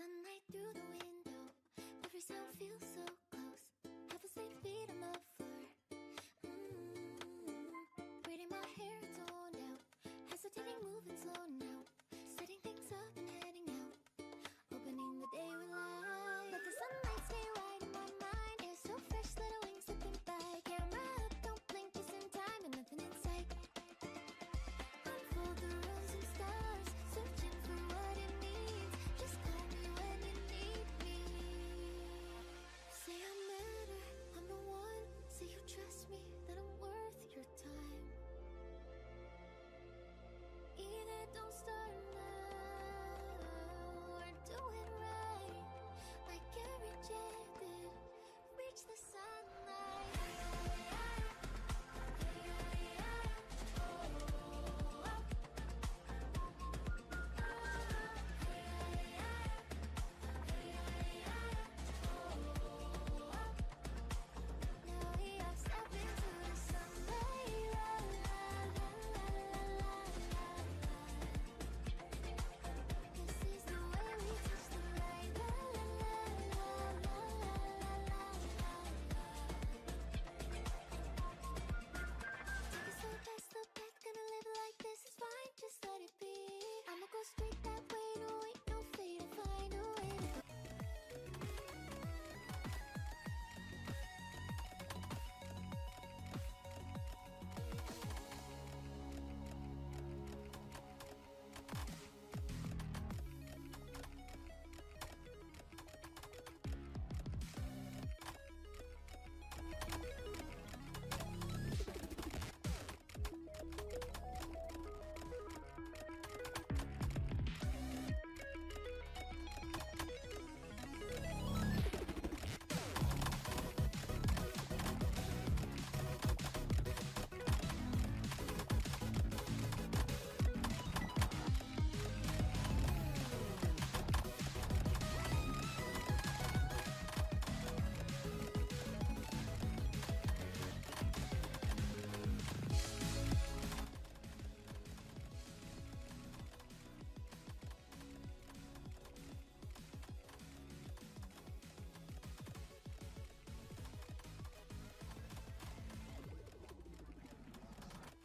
sunlight through the window. Every sound feels so close. Have a safe feet on the floor. Braiding my hair, it's worn out. Hesitating, moving slow now. Setting things up and heading out. Opening the day with light. Let the sunlight stay right in my mind. Air so fresh, little wings slipping by. Camera up, don't blink, just in time, and nothing in sight. Unfold the rose and stars, searching for what it means. Just call me when you need me. Say I matter, I'm the one. Say you trust me, that I'm worth your time. Either don't start now or do it right. Like get rejected, reach the sunlight. Now we are stepping to the sunlight. La, la, la, la, la, la, la. This is the way we touch the light. La, la, la, la, la, la, la, la. Take a slow past the path, gonna live like this is fine, just let it be. I'ma go straight that way, no ain't no fate to find a way to go.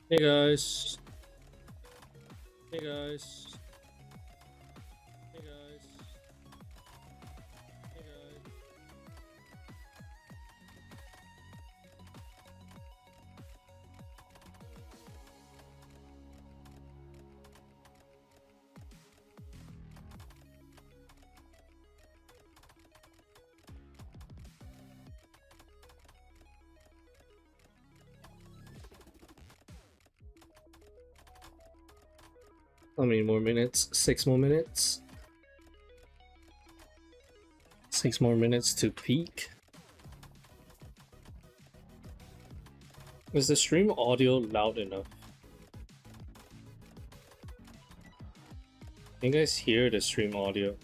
Hey guys. Hey guys. Hey guys. Hey guys. How many more minutes? 6 more minutes. 6 more minutes to peak. Is the stream audio loud enough? Can you guys hear the stream audio?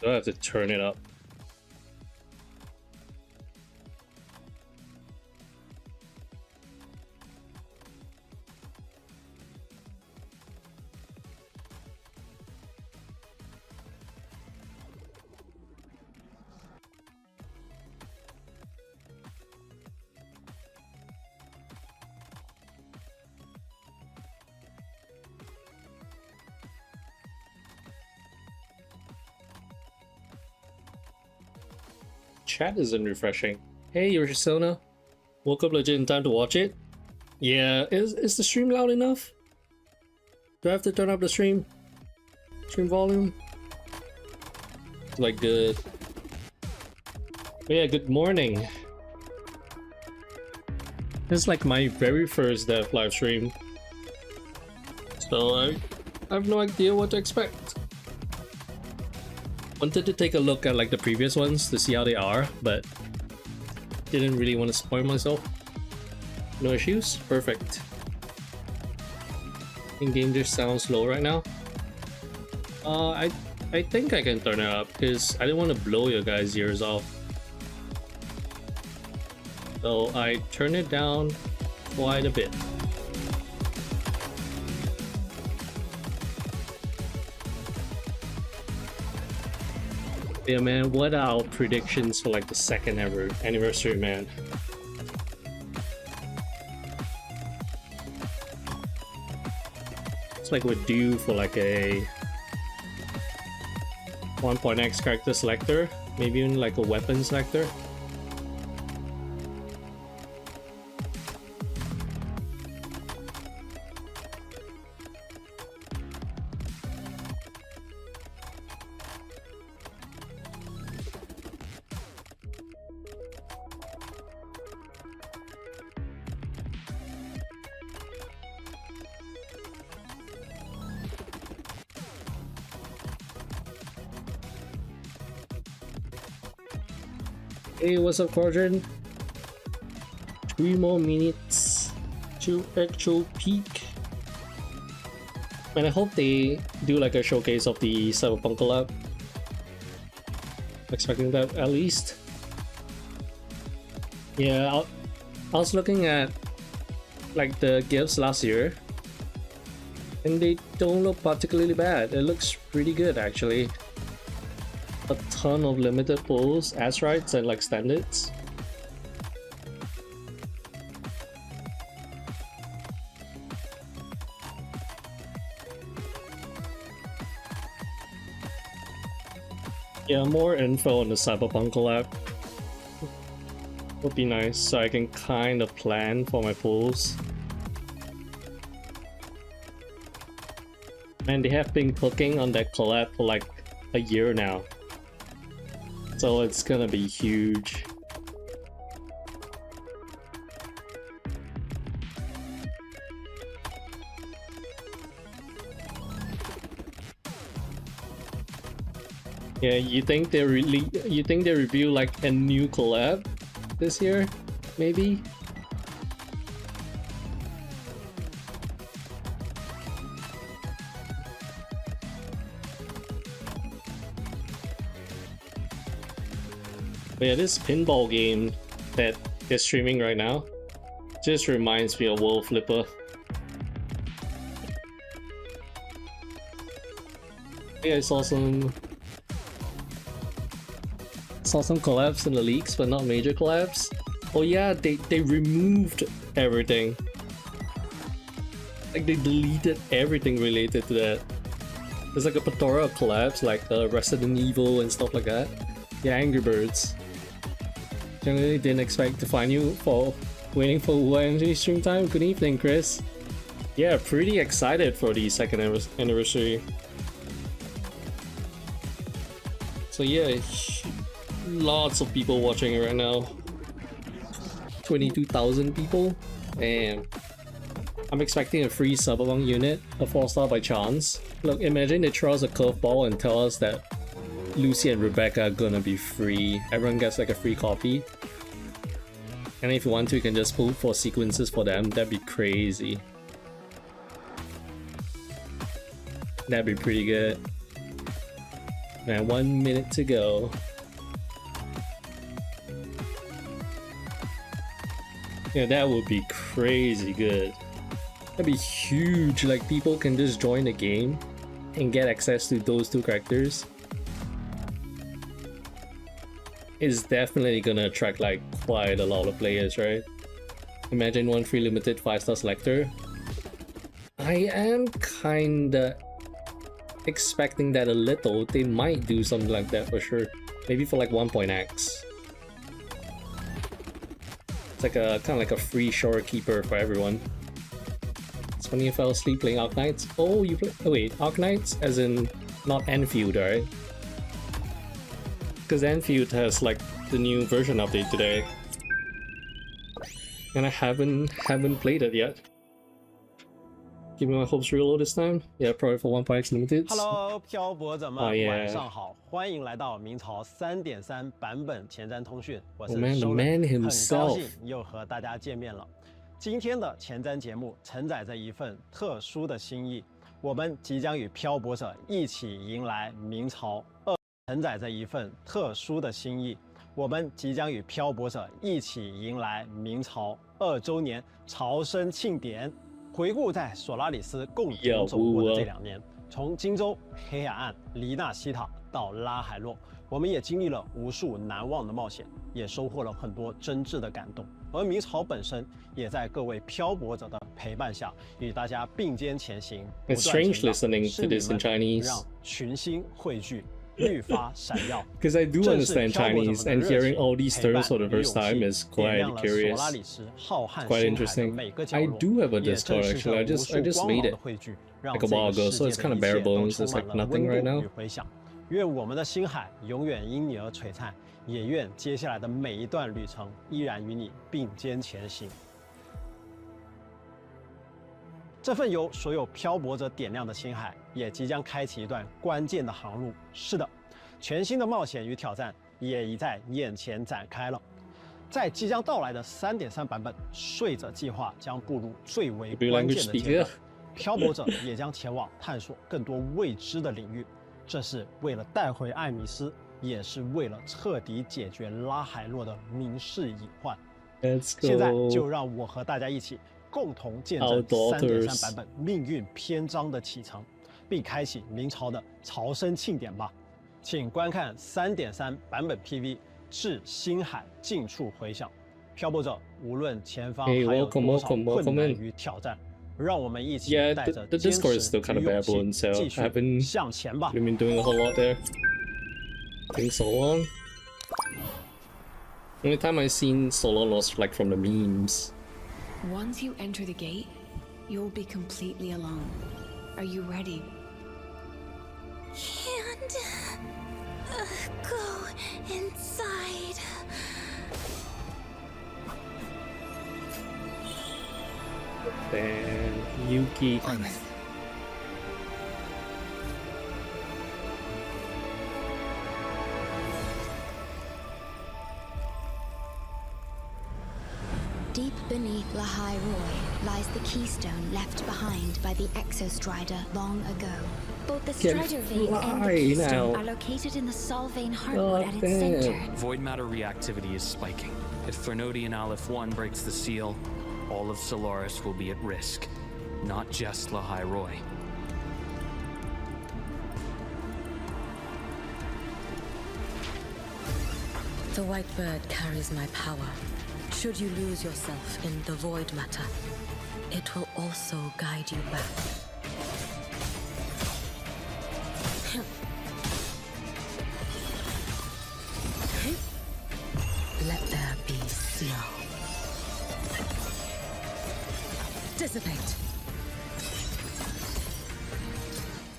Do I have to turn it up? Chat isn't refreshing. Hey, Yoshitsona. Woke up legit in time to watch it. Yeah, is the stream loud enough? Do I have to turn up the stream volume? Like good. But yeah, good morning. This is like my very first dev live stream, so I have no idea what to expect. Wanted to take a look at like the previous ones to see how they are, but didn't really want to spoil myself. No issues? Perfect. In-game just sounds low right now. I think I can turn it up because I didn't want to blow your guys' ears off. So I turn it down quite a bit. Yeah, man, what are our predictions for like the second ever anniversary, man? It's like we're due for like a 1.x character selector, maybe even like a weapon selector. Hey, what's up, Quadrant? 3 more minutes to actual peak. And I hope they do like a showcase of the Cyberpunk collab. Expecting that at least. Yeah, I was looking at like the gifts last year, and they don't look particularly bad. It looks pretty good actually. A ton of limited pulls, as rights, and like standards. Yeah, more info on the Cyberpunk collab would be nice, so I can kind of plan for my pulls. Man, they have been cooking on that collab for like a year now. So it's gonna be huge. Yeah, you think they review like a new collab this year? Maybe? But yeah, this pinball game that they're streaming right now just reminds me of World Flipper. Yeah, I saw some collabs in the leaks, but not major collabs. Oh yeah, they removed everything. Like they deleted everything related to that. There's like a plethora of collabs like Resident Evil and stuff like that. Yeah, Angry Birds. Generally didn't expect to find you for waiting for Wuwa stream time. Good evening, Chris. Yeah, pretty excited for the second anniversary. So yeah, lots of people watching it right now. 22,000 people. And I'm expecting a free Cyberpunk unit, a 4-star by chance. Look, imagine they throw us a curveball and tell us that Lucy and Rebecca are gonna be free. Everyone gets like a free copy. And if you want to, you can just pull for sequences for them. That'd be crazy. That'd be pretty good. Man, 1 minute to go. Yeah, that would be crazy good. That'd be huge. Like, people can just join the game and get access to those two characters. It's definitely gonna attract like quite a lot of players, right? Imagine one free limited 5-star selector. I am kinda expecting that a little. They might do something like that for sure. Maybe for like 1.x. It's like a kind of like a free shorekeeper for everyone. It's funny, I fell asleep playing Arknights. Oh, you play? Oh wait, Arknights as in not Enfield, right? Because Enfield has like the new version update today, and I haven't played it yet. Give me my hopes real low this time. Yeah, probably for 1.x limited. Hello， 漂泊者们， Oh, yeah. 晚上好，欢迎来到明朝3.3版本前瞻通讯，我是 Oh, man, the 收 man 人，很 himself. 高兴又和大家见面了。今天的前瞻节目承载着一份特殊的心意，我们即将与漂泊者一起迎来明朝承载着一份特殊的心意，我们即将与漂泊者一起迎来明朝2周年朝生庆典。回顾在索拉里斯共同走过的这2年，从荆州、黑海岸、黎纳西塔到拉海洛，我们也经历了无数难忘的冒险，也收获了很多真挚的感动。而明朝本身也在各位漂泊者的陪伴下，与大家并肩前行。It's strange listening to this in Chinese. 让群星汇聚，愈发闪耀。Because I do understand Chinese, and hearing all these terms for the first time is quite curious. Quite interesting. I do have a Discord actually. I just made it like a while ago, so it's kind of bare bones. It's like nothing right now. 愿我们的星海永远因你而璀璨，也愿接下来的每一段旅程依然与你并肩前行。这份由所有漂泊者点亮的星海，也即将开启一段关键的航路。是的，全新的冒险与挑战也已在眼前展开了。在即将到来的3.3版本，睡者计划将步入最为关键的阶段，漂泊者也将前往探索更多未知的领域。这是为了带回艾米斯，也是为了彻底解决拉海洛的民事隐患。现在就让我和大家一起共同见证3.3版本命运篇章的启程，并开启明朝的朝生庆典吧。请观看3.3版本 PV， 致星海尽处回响。漂泊者无论前方还有多少困难与挑战，让我们一起带着坚持与勇气继续向前吧。 I've been doing a whole lot there. Taking so long. Only time I've seen so long was like from the memes. Once you enter the gate, you'll be completely alone. Are you ready? Can't go inside. Then Yuki. Deep beneath Lahai Roy lies the keystone left behind by the Exostrider long ago. Both the Strider vein and the keystone are located in the Solvane hardwood at its center. Void matter reactivity is spiking. If Threnodian Aleph 1 breaks the seal, all of Solaris will be at risk. Not just Lahai Roy. The white bird carries my power. Should you lose yourself in the void matter, it will also guide you back. Let there be snow. Dissipate.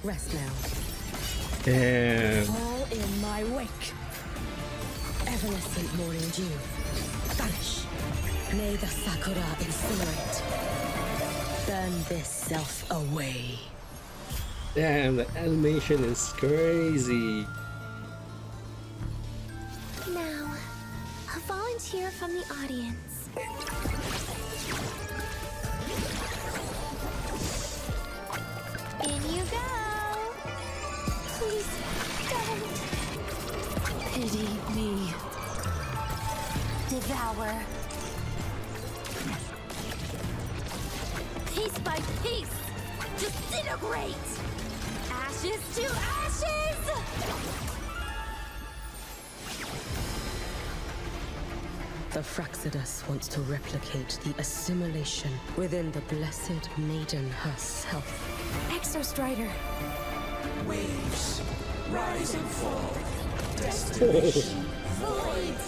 Rest now. Damn. Fall in my wake. Evanescent morning dew. Vanish. May the Sakura incinerate. Burn this self away. Damn, the animation is crazy. Now, a volunteer from the audience. In you go. Please don't. Pity me. Devour. Piece by piece. Disintegrate. Ashes to ashes. The Fraxidus wants to replicate the assimilation within the blessed maiden herself. Exostrider. Waves rise and fall. Destination void.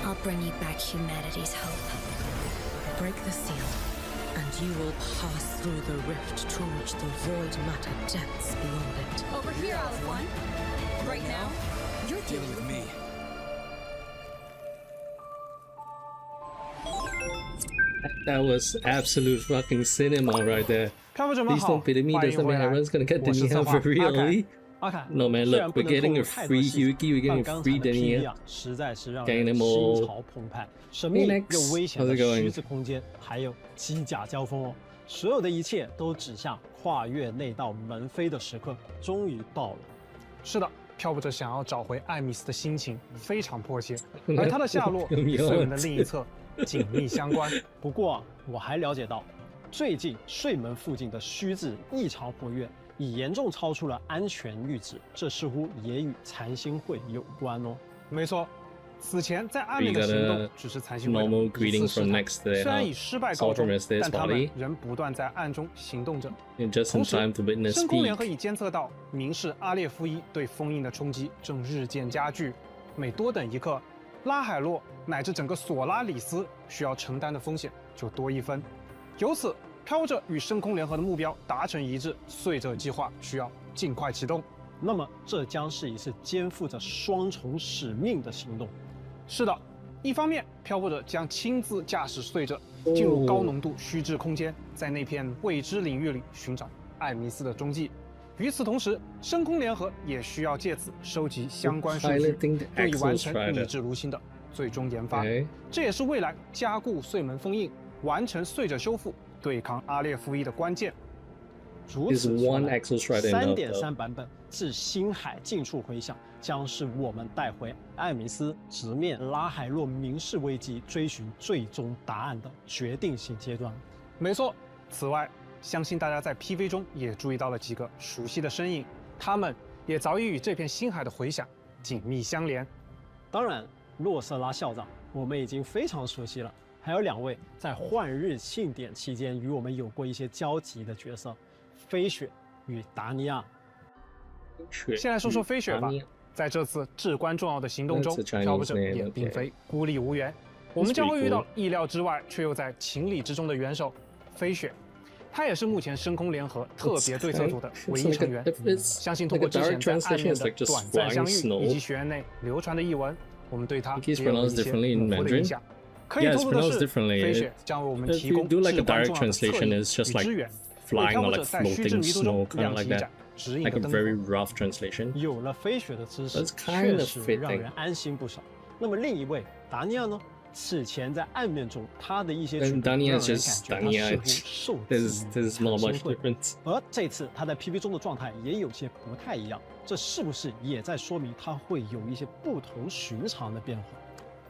I'll bring you back humanity's hope. Break the seal, and you will pass through the rift to reach the void matter depths beyond it. Over here, Aleph 1. Right now, you're dealing with me. That was absolute fucking cinema right there. 漂泊者们 Please 好， don't pity me, 欢 does 迎 that 回 mean 来。 everyone's gonna get 我 the 是策 Nia 划 for really? 阿凯 No man, 虽然 look, 不 we're 能 getting 透 a 露太多 free 细节 Yuki, we're 但 getting 刚 free 才的 Denia. PV 实在是让 Getting 人 them 心 all. 潮澎湃，神秘 Hey, 又 Nex, 危险 how's 的 it going? 虚子空间，还有机甲交锋哦，所有的一切都指向跨越那道门扉的时刻终于到了。是的，漂泊者想要找回艾米斯的心情非常迫切，而他的下落与睡门的另一侧紧密相关。不过我还了解到，最近睡门附近的虚子异常活跃，已严重超出了安全阈值，这似乎也与残心会有关哦。没错，此前在暗 We 面的 got 行 a 动只是残心会 normal 的一 greeting 次 from 试探， next to their 虽然以失败告终 Soldier，但他们 body 仍不断在暗中行动着。 just 同 in 时 time to witness 深空联合 speak. 已监测到明氏阿列夫一对封印的冲击正日渐加剧，每多等一刻，拉海洛乃至整个索拉里斯需要承担的风险就多一分。由此，飘着与深空联合的目标达成一致，碎者计划需要尽快启动。那么，这将是一次肩负着双重使命的行动。是的，一方面，漂泊者将亲自驾驶碎者进入高浓度虚质空间，在那片未知领域里寻找艾米斯的踪迹。与此同时，深空联合也需要借此收集相关数据，用以完成拟制炉心的最终研发。这也是未来加固碎门封印、完成碎者修复、对抗阿列夫一的关键。如此说来，3.3版本自星海近处回响，将是我们带回艾米斯直面拉海洛明氏危机、追寻最终答案的决定性阶段。没错。此外，相信大家在 PV 中也注意到了几个熟悉的身影，他们也早已与这片星海的回响紧密相连。当然，洛瑟拉校长我们已经非常熟悉了，还有2位在换日庆典期间与我们有过一些交集的角色。飞雪与达尼亚。先来说说飞雪吧。在这次至关重要的行动中，漂泊者也并非孤立无援。我们将会遇到意料之外却又在情理之中的元首飞雪，他也是目前深空联合特别对策组的唯一成员。相信通过之前在暗面的短暂相遇以及学院内流传的译文，我们对他也有一些模糊的印象。可以透露的是，飞雪将为我们提供至关重要的策略与支援。Flying or like 在虚质 floating 迷途中 snow, kind 亮 of 起 like 一盏 that. 指引 Like 的 a 灯 very 火。 rough translation. 有了飞雪的支持， That's kind 确 of 实 fitting. 让人安心不少。那么另一位达尼亚呢？此前在暗面中，他的一些举动让人感觉他似乎受制于 There's not much 残心会 difference. 而这次他在 PV 中的状态也有些不太一样，这是不是也在说明他会有一些不同寻常的变化？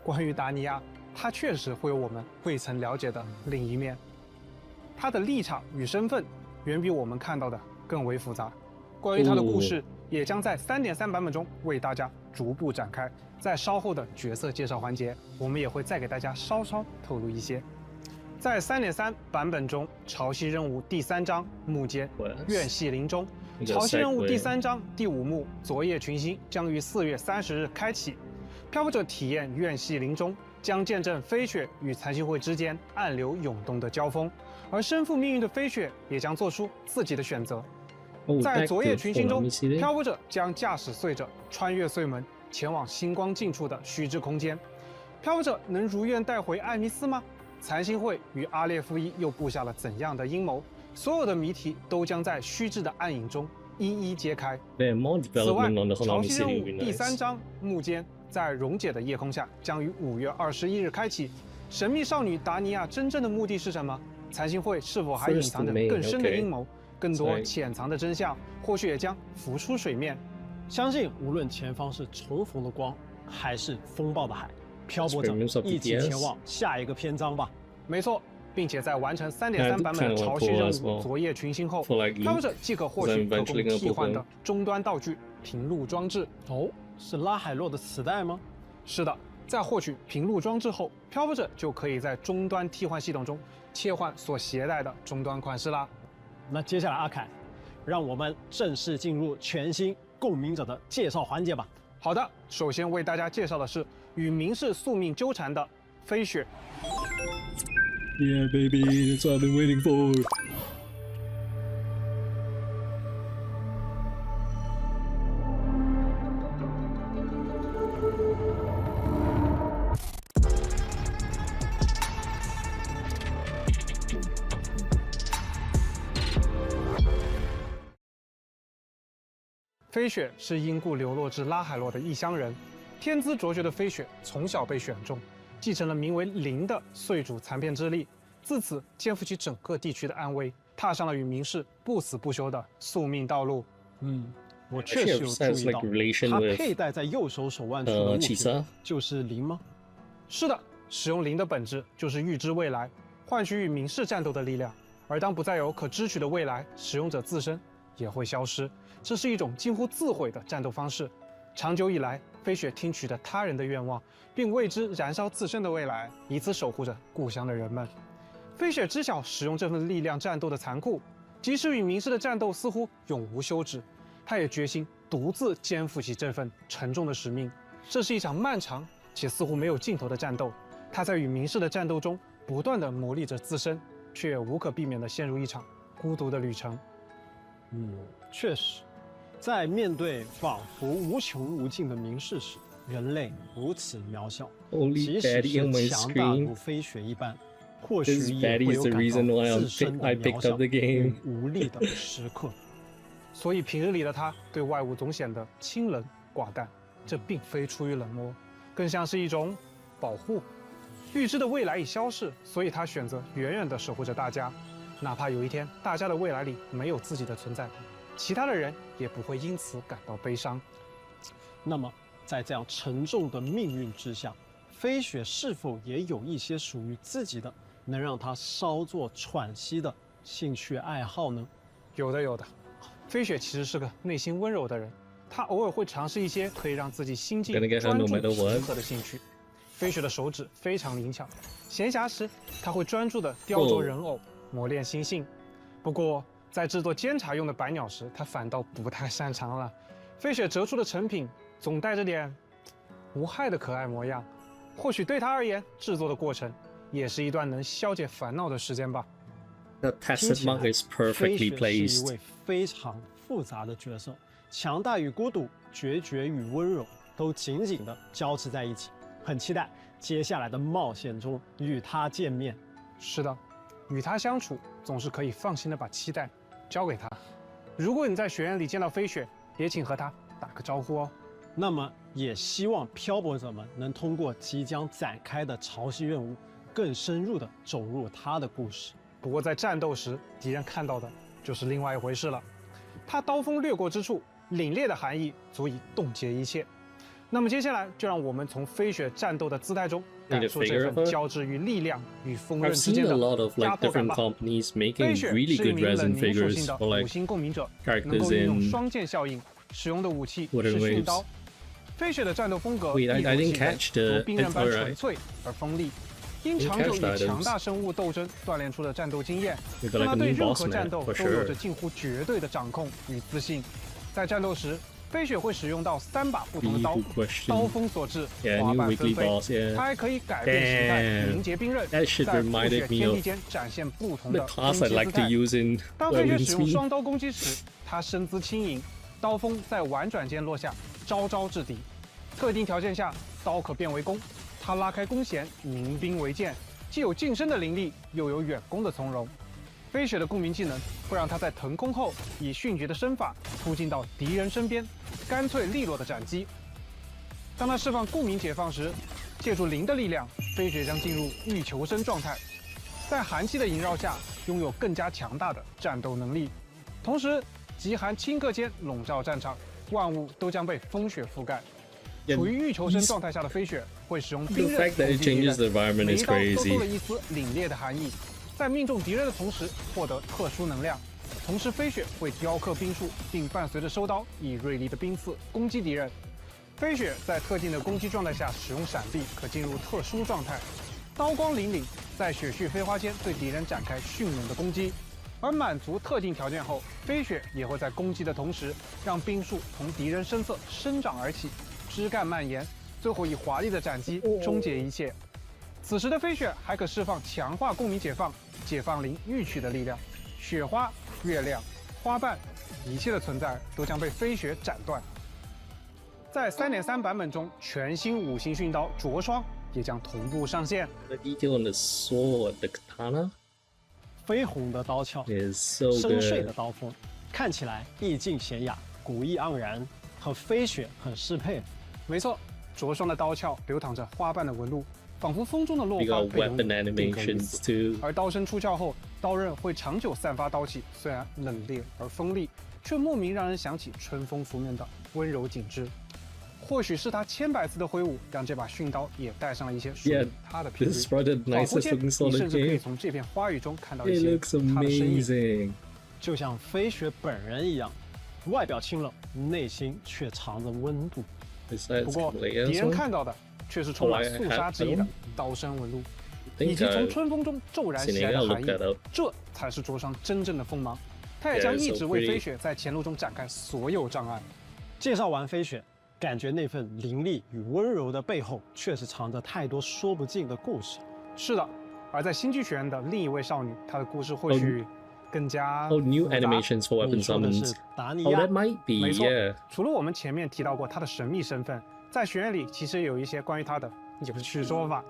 关于达尼亚，他确实会有我们未曾了解的另一面，他的立场与身份远比我们看到的更为复杂。关于他的故事，也将在3.3版本中为大家逐步展开。在稍后的角色介绍环节，我们也会再给大家稍稍透露一些。在3.3版本中，潮汐任务第3章幕间怨系林中，潮汐任务第3章第5幕昨夜群星将于4月30日开启。漂泊者体验怨系林中，将见证飞雪与残心会之间暗流涌动的交锋，而身负命运的飞雪也将做出自己的选择。在昨夜群星中，漂泊者将驾驶碎者穿越碎门，前往星光近处的虚之空间。漂泊者能如愿带回艾米斯吗？残心会与阿列夫一又布下了怎样的阴谋？所有的谜题都将在虚质的暗影中一一揭开。此外，潮汐任务第3章幕间在溶解的夜空下将于5月21日开启。神秘少女达尼亚真正的目的是什么？残心会是否还隐藏着更深的阴谋？更多潜藏的真相或许也将浮出水面。相信无论前方是重逢的光，还是风暴的海，漂泊者一起前往下一个篇章吧。没错，并且在完成3.3版本的潮汐任务昨夜群星后，漂泊者即可获取可供替换的终端道具平路装置。哦，是拉海洛的磁带吗？是的，在获取平路装置后，漂泊者就可以在终端替换系统中切换所携带的终端款式啦。那接下来阿凯，让我们正式进入全新共鸣者的介绍环节吧。好的，首先为大家介绍的是与明氏宿命纠缠的飞雪。Yeah, baby, that's what I've been waiting for. 飞雪是因故流落至拉海洛的异乡人，天资卓绝的飞雪从小被选中，继承了名为灵的碎主残片之力，自此肩负起整个地区的安危，踏上了与明氏不死不休的宿命道路。我确实有注意到，他佩戴在右手手腕处的物品就是灵吗？是的，使用灵的本质就是预知未来，换取与明氏战斗的力量。而当不再有可支取的未来，使用者自身也会消失。这是一种近乎自毁的战斗方式。长久以来，飞雪听取着他人的愿望，并为之燃烧自身的未来，以此守护着故乡的人们。飞雪知晓使用这份力量战斗的残酷，即使与明世的战斗似乎永无休止，他也决心独自肩负起这份沉重的使命。这是一场漫长且似乎没有尽头的战斗。他在与明世的战斗中不断地磨砺着自身，却也无可避免地陷入一场孤独的旅程。确实，在面对仿佛无穷无尽的明世时，人类如此渺小。 Only 即使 baddie on my 是强大如 screen. 飞雪一般，或 This 许也 baddie 会 is 有 the reason 感 why 到自身的 I 渺 picked 小 up the 与 game. 无力的时刻。所以平日里的他对外物总显得清冷寡淡，这并非出于冷漠，更像是一种保护。预知的未来已消逝，所以他选择远远地守护着大家，哪怕有一天大家的未来里没有自己的存在，其他的人也不会因此感到悲伤。那么，在这样沉重的命运之下，飞雪是否也有一些属于自己的，能让他稍作喘息的兴趣爱好呢？有的，有的。飞雪其实是个内心温柔的人，他偶尔会尝试一些可以让自己心境 Gonna get her 专 no 注 matter what. 平和的兴趣。飞雪的手指非常灵巧，闲暇时他会专注地雕琢人偶，磨练心性。不过，在制作监察用的白鸟时，他反倒不太擅长了。飞雪折出的成品总带着点无害的可爱模样，或许对他而言，制作的过程也是一段能消解烦恼的时间吧。The 听 tacit 起来 monk is 飞 perfectly 雪是一 placed. 位非常复杂的角色，强大与孤独，决绝与温柔，都紧紧地交织在一起。很期待接下来的冒险中与他见面。是的，与他相处总是可以放心的把期待交给他。如果你在学院里见到飞雪，也请和他打个招呼哦。那么，也希望漂泊者们能通过即将展开的潮汐任务，更深入地走入他的故事。不过在战斗时，敌人看到的就是另外一回事了。他刀锋掠过之处，凛冽的寒意足以冻结一切。那么接下来，就让我们从飞雪战斗的姿态中，感受这份交织于力量与锋刃 I've 之 seen 间 a 的 lot of 压 like 迫感 different 吧。 companies 飞 making 雪 really 是一 good 名 resin 冷凝属 figures 性的 for 五 like 星共鸣者，能 characters 够运用 in 双剑效应，使用的武器 Wuthering 是训 waves 刀。飞雪的战斗风格 Wait, I 一如 didn't 既往 catch the 如冰刃般 alright. 纯粹而锋利。因 Didn't 长久 catch the 与 items. 强大生物斗争锻炼出的战斗经验， We got 让 like 他 a 对 new 任 boss 何战 man 斗 for 都有着 sure. 近乎绝对的掌控与自信。在战斗时，飞雪会使用到3把不同的刀， Really good question. 刀锋所至， Yeah, 花 new 瓣 weekly 纷飞。 boss. Yeah. 它还可以改变形态， Damn. 凝结冰刃， That shit 在暴雪 reminded me 天地 of 间展现不同 the 的 class 攻 I 击 like 姿 to 态。 use in 当飞雪 Women's 使用 Speed. 双刀攻击时，他身姿轻盈，刀锋在婉转间落下，招招制敌。特定条件下，刀可变为弓。他拉开弓弦，鸣兵为箭，既有近身的凌厉，又有远攻的从容。飞雪的共鸣技能会让他在腾空后，以迅捷的身法突进到敌人身边，干脆利落的斩击。当他释放共鸣解放时，借助灵的力量，飞雪将进入欲求生状态，在寒气的萦绕下，拥有更加强大的战斗能力。同时，极寒顷刻间笼罩战场，万物都将被风雪覆盖。 Yeah, 处于欲求生状态下的飞雪会使用 The 冰刃 fact that 攻 it 击敌人 changes the environment 每 is 一刀都 crazy. 多了一丝凛冽的寒意，在命中敌人的同时获得特殊能量。同时，飞雪会雕刻冰束，并伴随着收刀，以锐利的冰刺攻击敌人。飞雪在特定的攻击状态下使用闪避，可进入特殊状态，刀光凛凛，在雪絮飞花间对敌人展开迅猛的攻击。而满足特定条件后，飞雪也会在攻击的同时，让冰束从敌人身侧生长而起，枝干蔓延，最后以华丽的斩击终结一切。此时的飞雪还可释放强化共鸣解放、解放灵欲取的力量，雪花、月亮、花瓣，一切的存在都将被飞雪斩断。在3.3版本中，全新5星训刀灼霜也将同步上线。 The detail on the sword, the katana, 绯红的刀鞘， is so 深邃的 good. 刀锋，看起来意境娴雅，古意盎然，和飞雪很适配。没错，灼霜的刀鞘流淌着花瓣的纹路，仿佛风中的落 We 花 got 被用 weapon 力定格于 animations 此。 too. 而刀身出鞘后，刀刃会长久散发刀气，虽然冷冽而锋利，却莫名让人想起春风拂面的温柔景致。或许是他千百次的挥舞，让这把训刀也带上了一些属 Yeah, 于他的频率。 This is probably the 仿佛 nicest 间， looking 你 sword 甚 in 至可以 game. 从这片花语中看到一 It 些 looks 他的身影。 amazing. 就像飞雪本人一样，外表清冷，内心却藏着温度。不过，敌人看到的却是充满肃杀之意的刀身纹路，以及从春风中骤然袭来的寒意，这才是灼伤真正的锋芒。他也将一直为飞雪在前路中展开所有障碍。介绍完飞雪，感觉那份凌厉与温柔的背后，确实藏着太多说不尽的故事。是的，而在新剧学院的另一位少女，她的故事或许更加new animations for weapon summons. 达尼 Oh, 亚 that might be. 没错 Yeah. 除了我们前面提到过她的神秘身份，在学院里其实有一些关于她的有趣说法。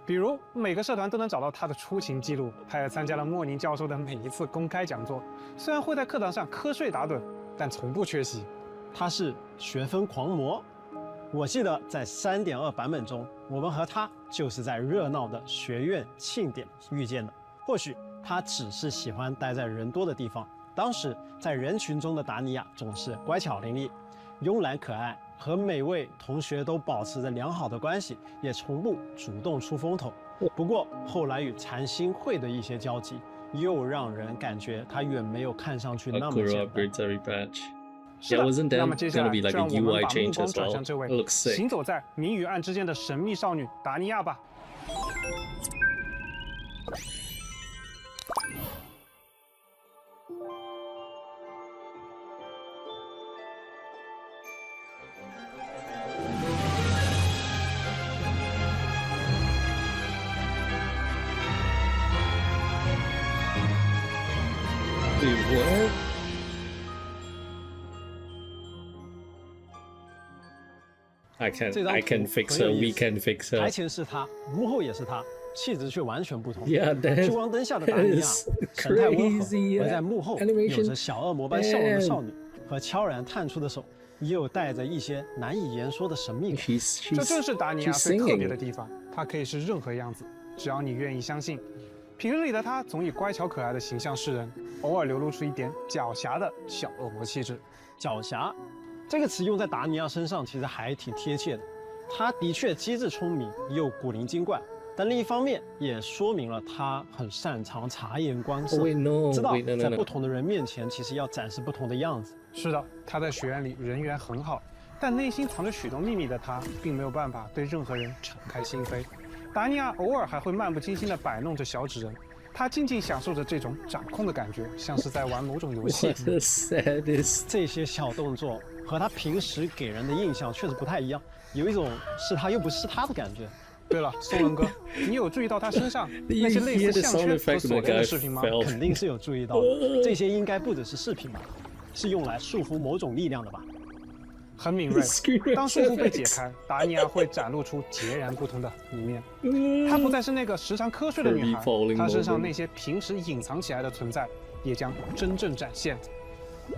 比如每个社团都能找到他的出勤记录，他也参加了莫宁教授的每一次公开讲座，虽然会在课堂上瞌睡打盹，但从不缺席。他是学分狂魔。我记得在3.2版本中，我们和他就是在热闹的学院庆典遇见的。或许他只是喜欢待在人多的地方。当时在人群中的达尼亚总是乖巧伶俐、慵懒可爱，和每位同学都保持着良好的关系，也从不主动出风头。不过后来与禅心会的一些交集，又让人感觉他远没有看上去那么 Akura 简单。 upgrades every patch. 是 Yeah, 的 wasn't 那 that 么接下 gonna 来 be 就 like a 让我们 UI 把目 change 光 as 转 well? 向这位 It looks sick. 行走在明与暗之间的神秘少女达尼亚吧。Wait, what? I 这张 can 图 fix 很 her. 有 We 意思 can fix 台 her. 前是他，幕后也是他，气质却完全不同。 Yeah, that 聚光灯下的达尼亚 is 神态温和， crazy. 而在幕后 Animation 有着小恶魔般笑容的少女和悄然探出的手，也有带着一些难以言说的神秘感。 这正是达尼亚最特别的 singing. 地方，她可以是任何样子，只要你愿意相信。平日里的她总以乖巧可爱的形象示人，偶尔流露出一点狡黠的小恶魔气质。狡黠这个词用在达尼亚身上其实还挺贴切的。他的确机智聪明又古灵精怪，但另一方面也说明了他很擅长察言观色， Oh, wait, no. 知道 Wait, no, 在 no, 不 no. 同的人面前其实要展示不同的样子。是的，她在学院里人缘很好，但内心藏着许多秘密的她，并没有办法对任何人敞开心扉。达尼亚偶尔还会漫不经心地摆弄着小纸人，她静静享受着这种掌控的感觉，像是在玩某种游戏。 What the saddest. 这些小动作和他平时给人的印象确实不太一样，有一种是他又不是他的感觉。对了，松文哥，你有注意到他身上那些类似项圈和锁链的饰品吗？肯定是有注意到的，这些应该不只是饰品吧，是用来束缚某种力量的吧。很敏锐，当束缚被解开，达尼亚会展露出截然不同的一面。她不再是那个时常瞌睡的女孩，她身上那些平时隐藏起来的存在，也将真正展现。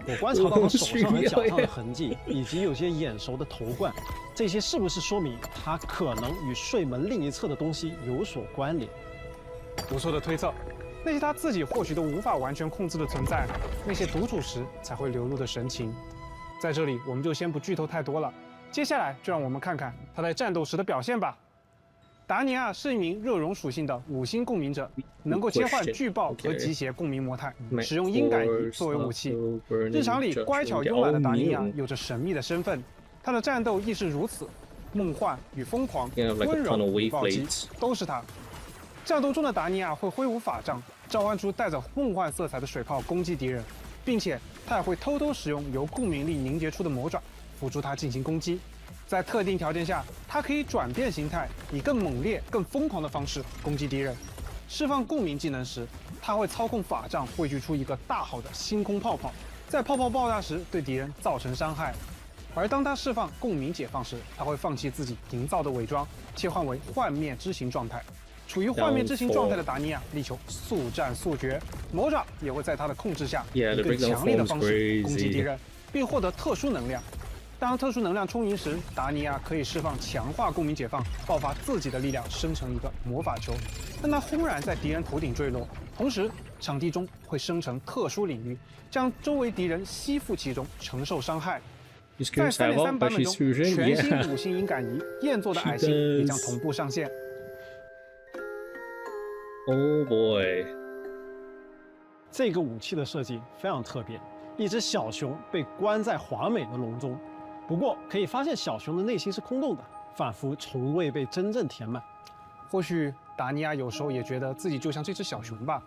我观察到他手上和脚上的痕迹，以及有些眼熟的头冠，这些是不是说明他可能与睡门另一侧的东西有所关联？不错的推测。那些他自己或许都无法完全控制的存在，那些独处时才会流露的神情，在这里我们就先不剧透太多了。接下来就让我们看看他在战斗时的表现吧。达尼亚是一名热熔属性的5星共鸣者，能够切换巨爆和极邪共鸣模态，使用音感仪作为武器。日常里乖巧慵懒的达尼亚有着神秘的身份，他的战斗亦是如此，梦幻与疯狂、温柔与暴击都是他。战斗中的达尼亚会挥舞法杖，召唤出带着梦幻色彩的水炮攻击敌人，并且他也会偷偷使用由共鸣力凝结出的魔爪辅助他进行攻击。在特定条件下，它可以转变形态，以更猛烈、更疯狂的方式攻击敌人。释放共鸣技能时，它会操控法杖汇聚出一个大号的星空泡泡，在泡泡爆炸时对敌人造成伤害。而当它释放共鸣解放时，它会放弃自己营造的伪装，切换为幻灭之形状态。处于幻灭之形状态的达尼亚力求速战速决，魔爪也会在他的控制下以更强力的方式攻击敌人，并获得特殊能量。当特殊能量充盈时，达尼亚可以释放强化共鸣解放，爆发自己的力量，生成一个魔法球。当它轰然在敌人头顶坠落，同时场地中会生成特殊领域，将周围敌人吸附其中，承受伤害。在3.3版本中，全新5星音感仪燕作的矮星也将同步上线。Oh boy！这个武器的设计非常特别，一只小熊被关在华美的笼中，不过可以发现小熊的内心是空洞的，仿佛从未被真正填满。或许达尼亚有时候也觉得自己就像这只小熊吧，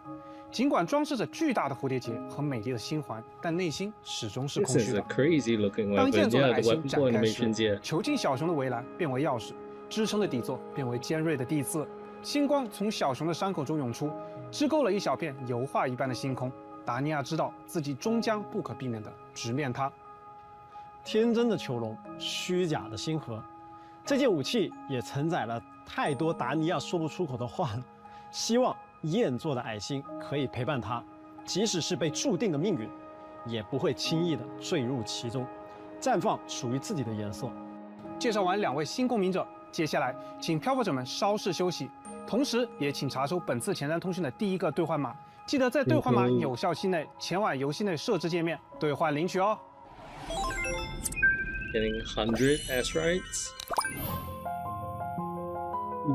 尽管装饰着巨大的蝴蝶结和美丽的心环，但内心始终是空 This 虚 is a 的。 crazy looking 当 weapon. 剑座的 Yeah, 矮 the 星 weapon 展开 animations, 时， yeah. 囚禁小熊的围栏变为钥匙，支撑的底座变为尖锐的地刺，星光从小熊的伤口中涌出，支勾了一小片油画一般的星空。达尼亚知道自己终将不可避免地直面它。天真的囚笼，虚假的星河，这件武器也承载了太多达尼亚说不出口的话了。希望燕座的矮星可以陪伴他，即使是被注定的命运，也不会轻易的坠入其中，绽放属于自己的颜色。介绍完2位新公民者，接下来请漂泊者们稍事休息，同时也请查收本次前瞻通讯的第1个兑换码，记得在兑换码有效期内前往游戏内设置界面兑换领取哦。Getting 100 asteroids.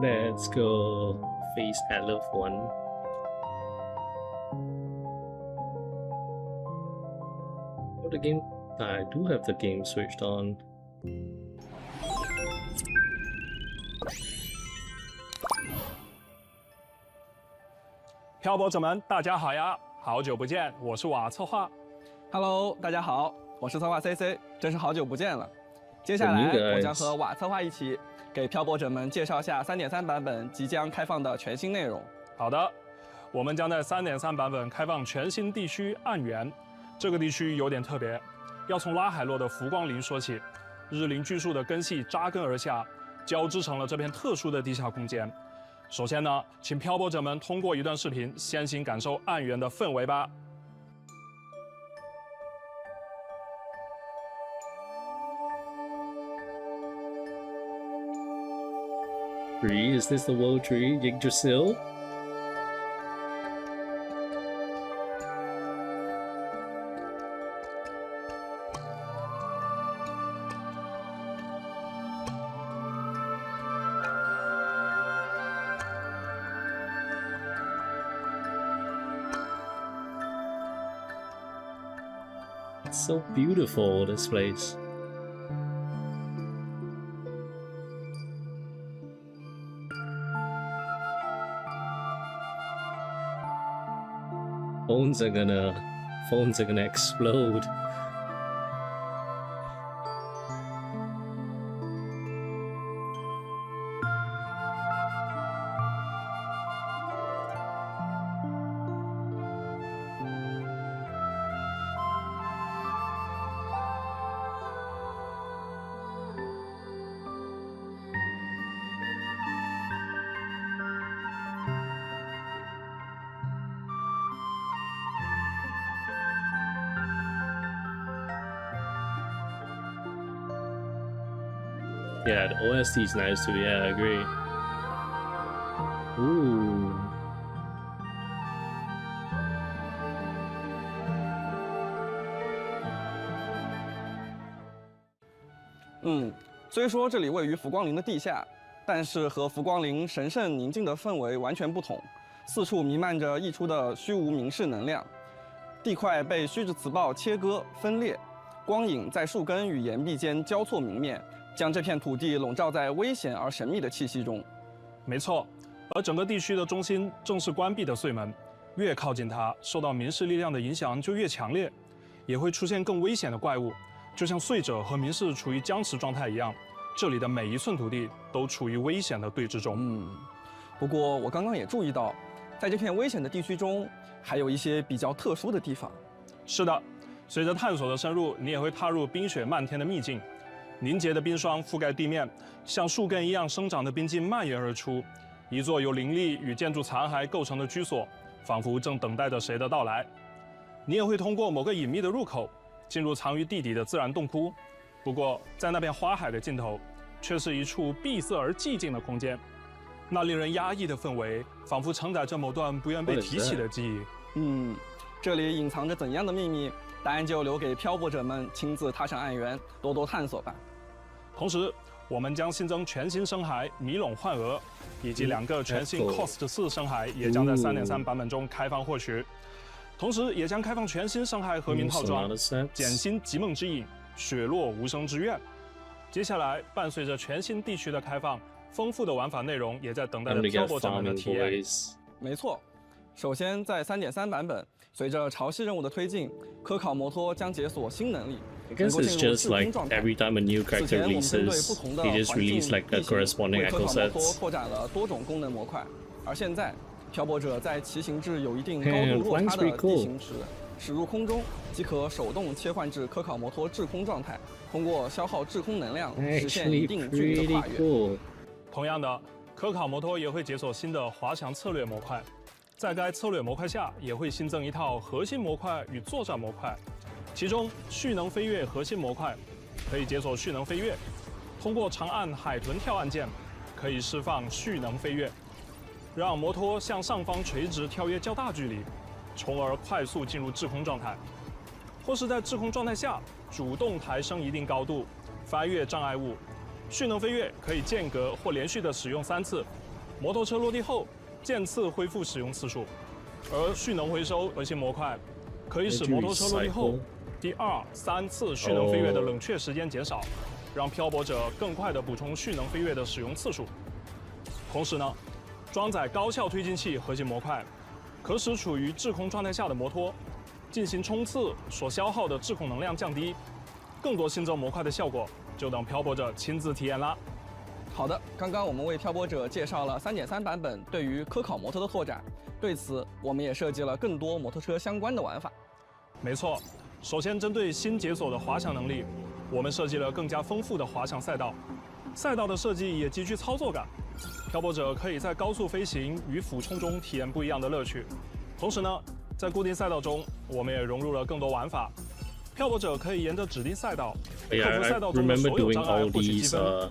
Let's go face LF1. Oh, the game. I do have the game switched on. 漂泊者们，大家好呀！好久不见，我是瓦策划。Hello， 大家好，我是策划 CC， 真是好久不见了。接下来我将和瓦策划一起给漂泊者们介绍下 3.3 版本即将开放的全新内容。好的，我们将在 3.3 版本开放全新地区暗源。这个地区有点特别，要从拉海洛的浮光林说起。日林巨树的根系扎根而下，交织成了这片特殊的地下空间。首先呢，请漂泊者们通过一段视频先行感受暗源的氛围吧。Tree? Is this the world tree? Yggdrasil? It's so beautiful, this place. Phones are gonna explode. Yeah, the OST is nice too. Yeah, I agree. Ooh. 虽说这里位于浮光林的地下，但是和浮光林神圣宁静的氛围完全不同，四处弥漫着溢出的虚无冥视能量，地块被虚质磁暴切割分裂，光影在树根与岩壁间交错明面，将这片土地笼罩在危险而神秘的气息中。没错，而整个地区的中心正是关闭的隧门，越靠近它，受到冥视力量的影响就越强烈，也会出现更危险的怪物，就像隧者和冥视处于僵持状态一样。这里的每一寸土地都处于危险的对峙中。不过我刚刚也注意到，在这片危险的地区中，还有一些比较特殊的地方。是的，随着探索的深入，你也会踏入冰雪漫天的秘境。凝结的冰霜覆盖地面，像树根一样生长的冰晶蔓延而出。一座由灵力与建筑残骸构成的居所，仿佛正等待着谁的到来。你也会通过某个隐秘的入口，进入藏于地底的自然洞窟。不过，在那片花海的尽头，却是一处闭塞而寂静的空间。那令人压抑的氛围，仿佛承载着某段不愿被提起的记忆。这里隐藏着怎样的秘密？答案就留给漂泊者们亲自踏上暗源，多多探索吧。同时，我们将新增全新深海迷陇幻蛾，以及2个全新 Cost 4深海也将在3.3版本中开放获取。同时也将开放全新伤害和鸣套装，减薪极梦之影，雪落无声之愿。接下来，伴随着全新地区的开放，丰富的玩法内容也在等待着漂泊者们的体验。没错，首先在 3.3 版本，随着潮汐任务的推进，科考摩托将解锁新能力。I guess it's just like every time a new character releases, they just release like the corresponding echo 科考摩托 sets. 拓展了多种功能模块，而现在，漂泊者在骑行至有一定高度落差的地形时，驶入空中即可手动切换至科考摩托滞空状态，通过消耗滞空能量实现一定距离的跨越。同样的，科考摩托也会解锁新的滑翔策略模块，在该策略模块下也会新增一套核心模块与作战模块。其中，蓄能飞跃核心模块可以解锁蓄能飞跃，通过长按海豚跳按键，可以释放蓄能飞跃，让摩托向上方垂直跳跃较大距离，从而快速进入滞空状态。或是在滞空状态下，主动抬升一定高度，翻越障碍物。蓄能飞跃可以间隔或连续的使用3次，摩托车落地后渐次恢复使用次数。而蓄能回收核心模块可以使摩托车落地后第2、3次蓄能飞跃的冷却时间减少，让漂泊者更快地补充蓄能飞跃的使用次数。同时呢，装载高效推进器核心模块，可使处于滞空状态下的摩托进行冲刺所消耗的滞空能量降低。更多新增模块的效果，就等漂泊者亲自体验啦。好的，刚刚我们为漂泊者介绍了 3.3 版本对于科考摩托的拓展，对此我们也设计了更多摩托车相关的玩法。没错。首先，针对新解锁的滑翔能力，我们设计了更加丰富的滑翔赛道。赛道的设计也极具操作感，漂泊者可以在高速飞行与俯冲中体验不一样的乐趣。同时呢，在固定赛道中，我们也融入了更多玩法。漂泊者可以沿着指定赛道克服赛道中的所有障碍，获取积分。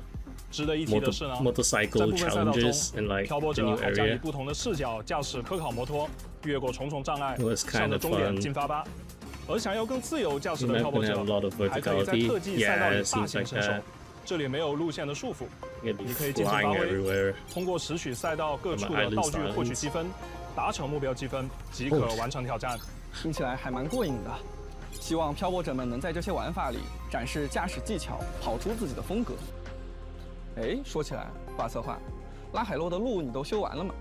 值得一提的是呢，在部分赛道中，漂泊者还将以不同的视角驾驶科考摩托，越过重重障碍，向着终点进发吧。而想要更自由驾驶的漂泊者，还可以在特技赛道里大显身手。这里没有路线的束缚，你可以尽情发挥，通过拾取赛道各处的道具获取积分，达成目标积分即可完成挑战。听起来还蛮过瘾的。希望漂泊者们能在这些玩法里展示驾驶技巧，跑出自己的风格。哎，说起来，华策划，拉海洛的路你都修完了吗？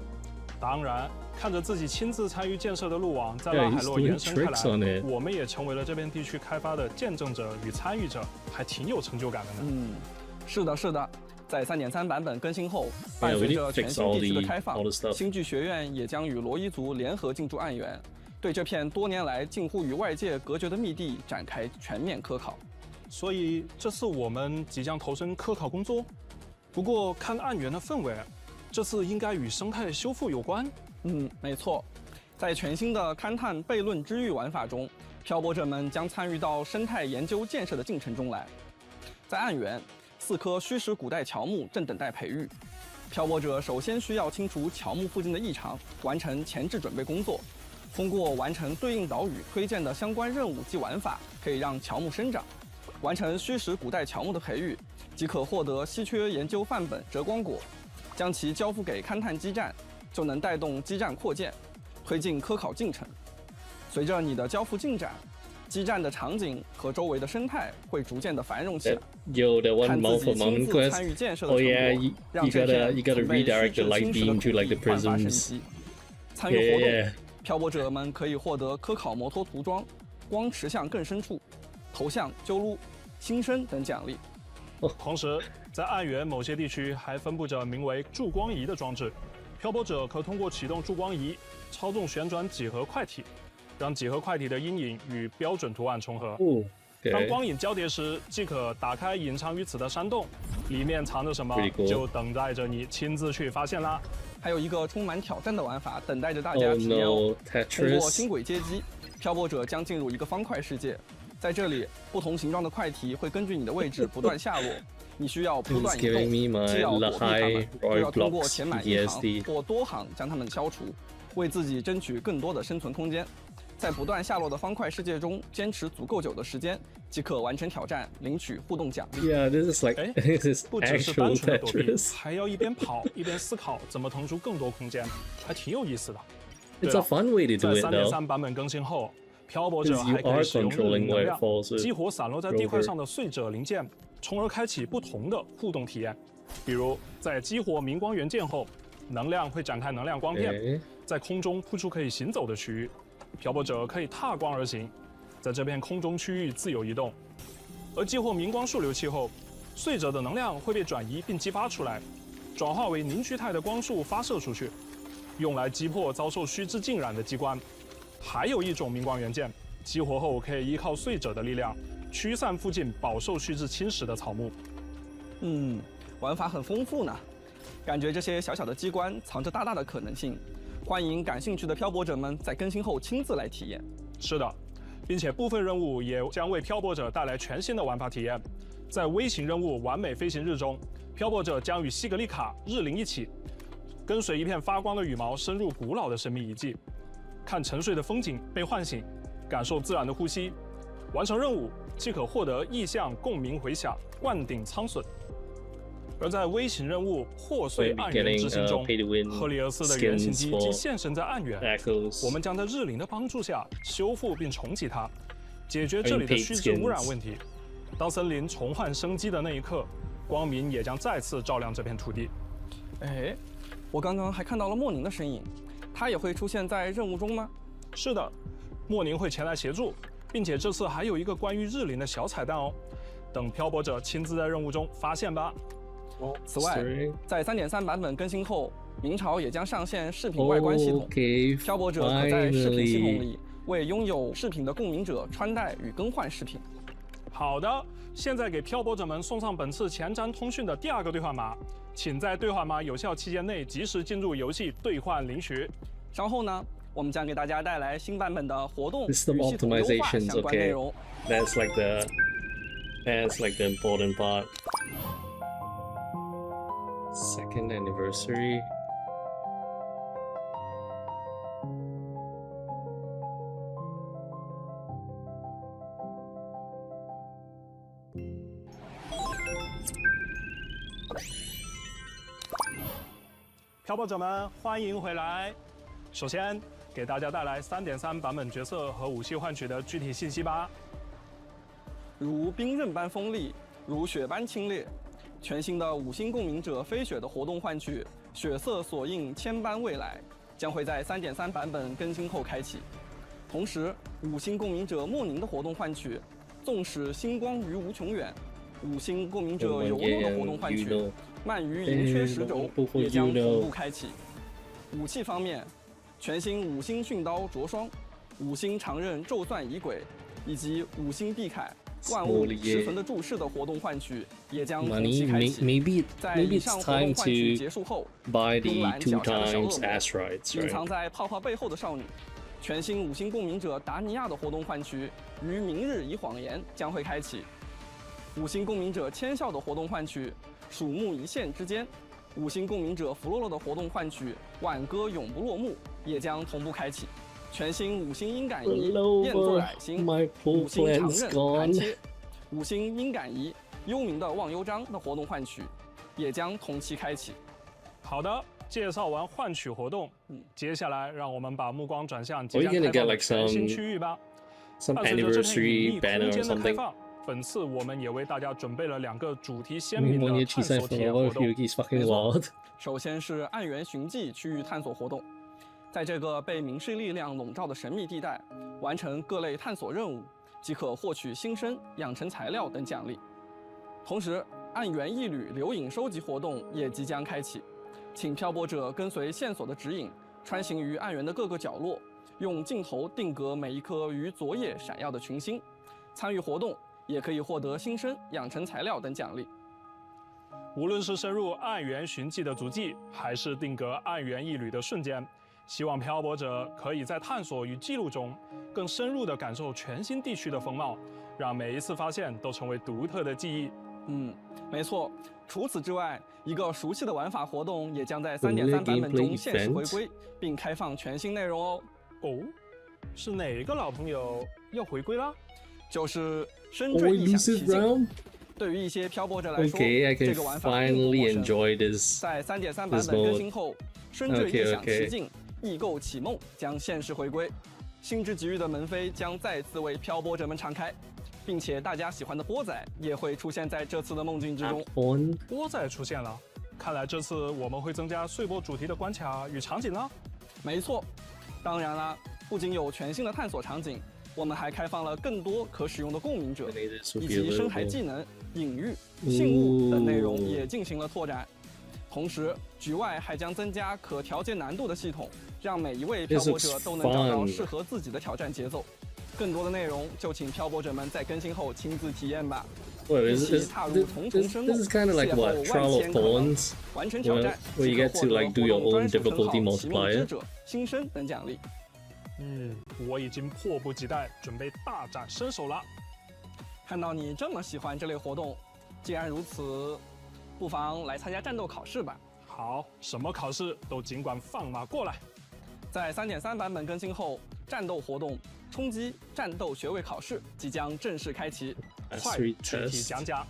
当然，看着自己亲自参与建设的路网在拉海洛延伸开来，我们也成为了这片地区开发的见证者与参与者，还挺有成就感的呢。是的，是的。在 3.3 版本更新后，伴随着全新地区的开放，星际学院也将与罗伊族联合进驻暗源，对这片多年来近乎与外界隔绝的密地展开全面科考。所以这次我们即将投身科考工作。不过看暗源的氛围，这次应该与生态修复有关。没错，在全新的勘探悖论之域玩法中，漂泊者们将参与到生态研究建设的进程中来。在暗源，4棵虚实古代乔木正等待培育。漂泊者首先需要清除乔木附近的异常，完成前置准备工作。通过完成对应岛屿推荐的相关任务及玩法，可以让乔木生长。完成虚实古代乔木的培育，即可获得稀缺研究范本折光果，将其交付给勘探基站，就能带动基站扩建，推进科考进程。随着你的交付进展，基站的场景和周围的生态会逐渐的繁荣起来。看自己亲自参与建设的成果，让这片准备蓄着侵蚀的土地焕发生机。参与活动，漂泊者们可以获得科考摩托涂装、光驰向更深处、头像揪撸、新生等奖励。同时，在暗源某些地区还分布着名为助光仪的装置，漂泊者可通过启动助光仪，操纵旋转几何块体，让几何块体的阴影与标准图案重合。当光影交叠时，即可打开隐藏于此的山洞，里面藏着什么，就等待着你亲自去发现啦。还有一个充满挑战的玩法等待着大家体验哦。通过星轨接机，漂泊者将进入一个方块世界。在这里，不同形状的块体会根据你的位置不断下落，你需要不断移动，既要躲避它们，又要通过填满一行或多行将它们消除，为自己争取更多的生存空间。在不断下落的方块世界中坚持足够久的时间，即可完成挑战，领取互动奖励。不只是单纯的躲避，还要一边跑一边思考怎么腾出更多空间，还挺有意思的。It's a fun way to 在 do it 3.3 though. 版本更新后，漂泊者 Because you 还可 are 以使用日 controlling 灵能 where 量 it falls with 激活散落在地块 Rover 上的碎褶零件，从而开启不同的互动体验。比如在激活明光元件后，能量会展开能量光片， Okay. 在空中铺出可以行走的区域，漂泊者可以踏光而行，在这片空中区域自由移动。而激活明光束流器后，碎褶的能量会被转移并激发出来，转化为凝聚态的光束发射出去，用来击破遭受虚之浸染的机关。还有一种明光元件，激活后可以依靠碎褶的力量驱散附近饱受虚之侵蚀的草木。玩法很丰富呢，感觉这些小小的机关藏着大大的可能性。欢迎感兴趣的漂泊者们在更新后亲自来体验。是的，并且部分任务也将为漂泊者带来全新的玩法体验。在微型任务完美飞行日中，漂泊者将与西格丽卡、日灵一起，跟随一片发光的羽毛深入古老的神秘遗迹，看沉睡的风景被唤醒，感受自然的呼吸。完成任务即可获得意象共鸣回响、灌顶苍笋。而在微型任务破碎暗源之心中，赫里俄斯的原型机即现身在暗源。我们将在日灵的帮助下修复并重启它，解决这里的虚质污染问题。当森林重焕生机的那一刻，光明也将再次照亮这片土地。哎，我刚刚还看到了莫宁的身影，他也会出现在任务中吗？是的，莫宁会前来协助，并且这次还有一个关于日灵的小彩蛋哦，等漂泊者亲自在任务中发现吧。此外，在3.3版本更新后，明朝也将上线视频外观系统。漂泊者可在视频系统里为拥有视频的共鸣者穿戴与更换视频。好的，现在给漂泊者们送上本次前瞻通讯的第2个兑换码，请在兑换码有效期间内及时进入游戏兑换领取。稍后呢，我们将给大家带来新版本的活动与系 System 统优化 optimizations, 相关内容。That's like the important part. Second anniversary. 漂泊者们，欢迎回来。首先，给大家带来3.3版本角色和武器换取的具体信息吧。如冰刃般锋利，如雪般清冽。全新的5星共鸣者飞雪的活动换取“血色锁印千般未来”将会在3.3版本更新后开启。同时，5星共鸣者莫宁的活动换取“纵使星光于无穷远”，5星共鸣者游诺的活动换取“漫于盈缺十轴”也将同步开启。武器方面，全新5星驯刀着霜、5星长刃咒算仪轨，以及5星地铠。万物持存的注释的活动换取也将同期开启。在以上活动换取结束后，慵懒脚下的小恶魔，隐藏在泡泡背后的少女，全新5星共鸣者达尼亚的活动换取于明日以谎言将会开启。5星共鸣者千笑的活动换取鼠目一线之间，5星共鸣者弗洛洛的活动换取挽歌永不落幕也将同步开启。全新5星音感仪燕作矮星，5星长刃盘切，5星音感仪幽冥的忘忧章的活动换取也将同期开启。好的，介绍完换取活动，接下来让我们把目光转向即将开放的全新区域吧。伴随着这片隐秘空间的开放，本次我们也为大家准备了2个主题鲜明的探索体验活动。首先是暗源寻迹区域探索活动。在这个被明示力量笼罩的神秘地带，完成各类探索任务，即可获取新生、养成材料等奖励。同时，暗源一旅留影收集活动也即将开启，请漂泊者跟随线索的指引，穿行于暗源的各个角落，用镜头定格每一颗于昨夜闪耀的群星。参与活动也可以获得新生、养成材料等奖励。无论是深入暗源寻迹的足迹，还是定格暗源一旅的瞬间，希望漂泊者可以在探索与记录中，更深入地感受全新地区的风貌，让每一次发现都成为独特的记忆。没错。除此之外，一个熟悉的玩法活动也将在3.3版本中限时回归，并开放全新内容哦。是哪个老朋友要回归啦？就是深坠异想奇境。对于一些漂泊者来说，这个玩法并不陌生。在3.3版本更新后，深坠异想奇境异构启梦将现实回归，星之极域的门扉将再次为漂泊者们敞开，并且大家喜欢的波仔也会出现在这次的梦境之中。波仔出现了，看来这次我们会增加岁波主题的关卡与场景了。没错，当然啦，不仅有全新的探索场景，我们还开放了更多可使用的共鸣者，以及深海技能、隐喻、信物等内容也进行了拓展。同时，局外还将增加可调节难度的系统，让每一位漂泊者都能找到适合自己的挑战节奏。更多的内容就请漂泊者们在更新后亲自体验吧。一起踏入重重生梦，邂逅万千可能，完成挑战，即可获得活动专属称号、奇梦之者、新生等奖励。我已经迫不及待，准备大展身手了。看到你这么喜欢这类活动，既然如此，不妨来参加战斗考试吧。好，什么考试都尽管放马过来。在3.3版本更新后，战斗活动冲击战斗学位考试即将正式开启，快具体讲讲。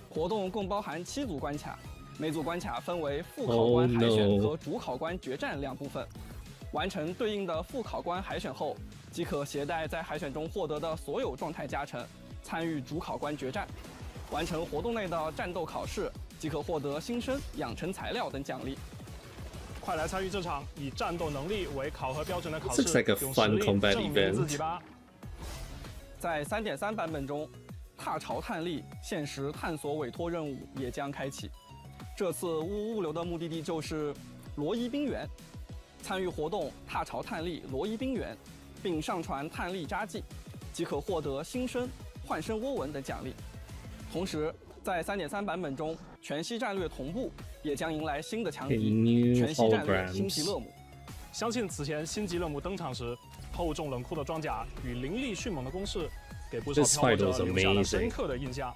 活动共包含7组关卡，每组关卡分为副考官海选和主考官决战2部分。完成对应的副考官海选后，即可携带在海选中获得的所有状态加成，参与主考官决战。完成活动内的战斗考试，即可获得新生、养成材料等奖励。快来参与这场以战斗能力为考核标准的考试，用实力证明自己吧。在3.3版本中，踏潮探力限时探索委托任务也将开启。这次物流的目的地就是罗伊冰原。参与活动踏潮探力罗伊冰原，并上传探力札记，即可获得新生、幻身涡纹等奖励。同时，在3.3版本中，全息战略同步也将迎来新的强敌——全息战略星级勒姆。相信此前星级勒姆登场时，厚重冷酷的装甲与凌厉迅猛的攻势，给不少漂泊者留下了深刻的印象。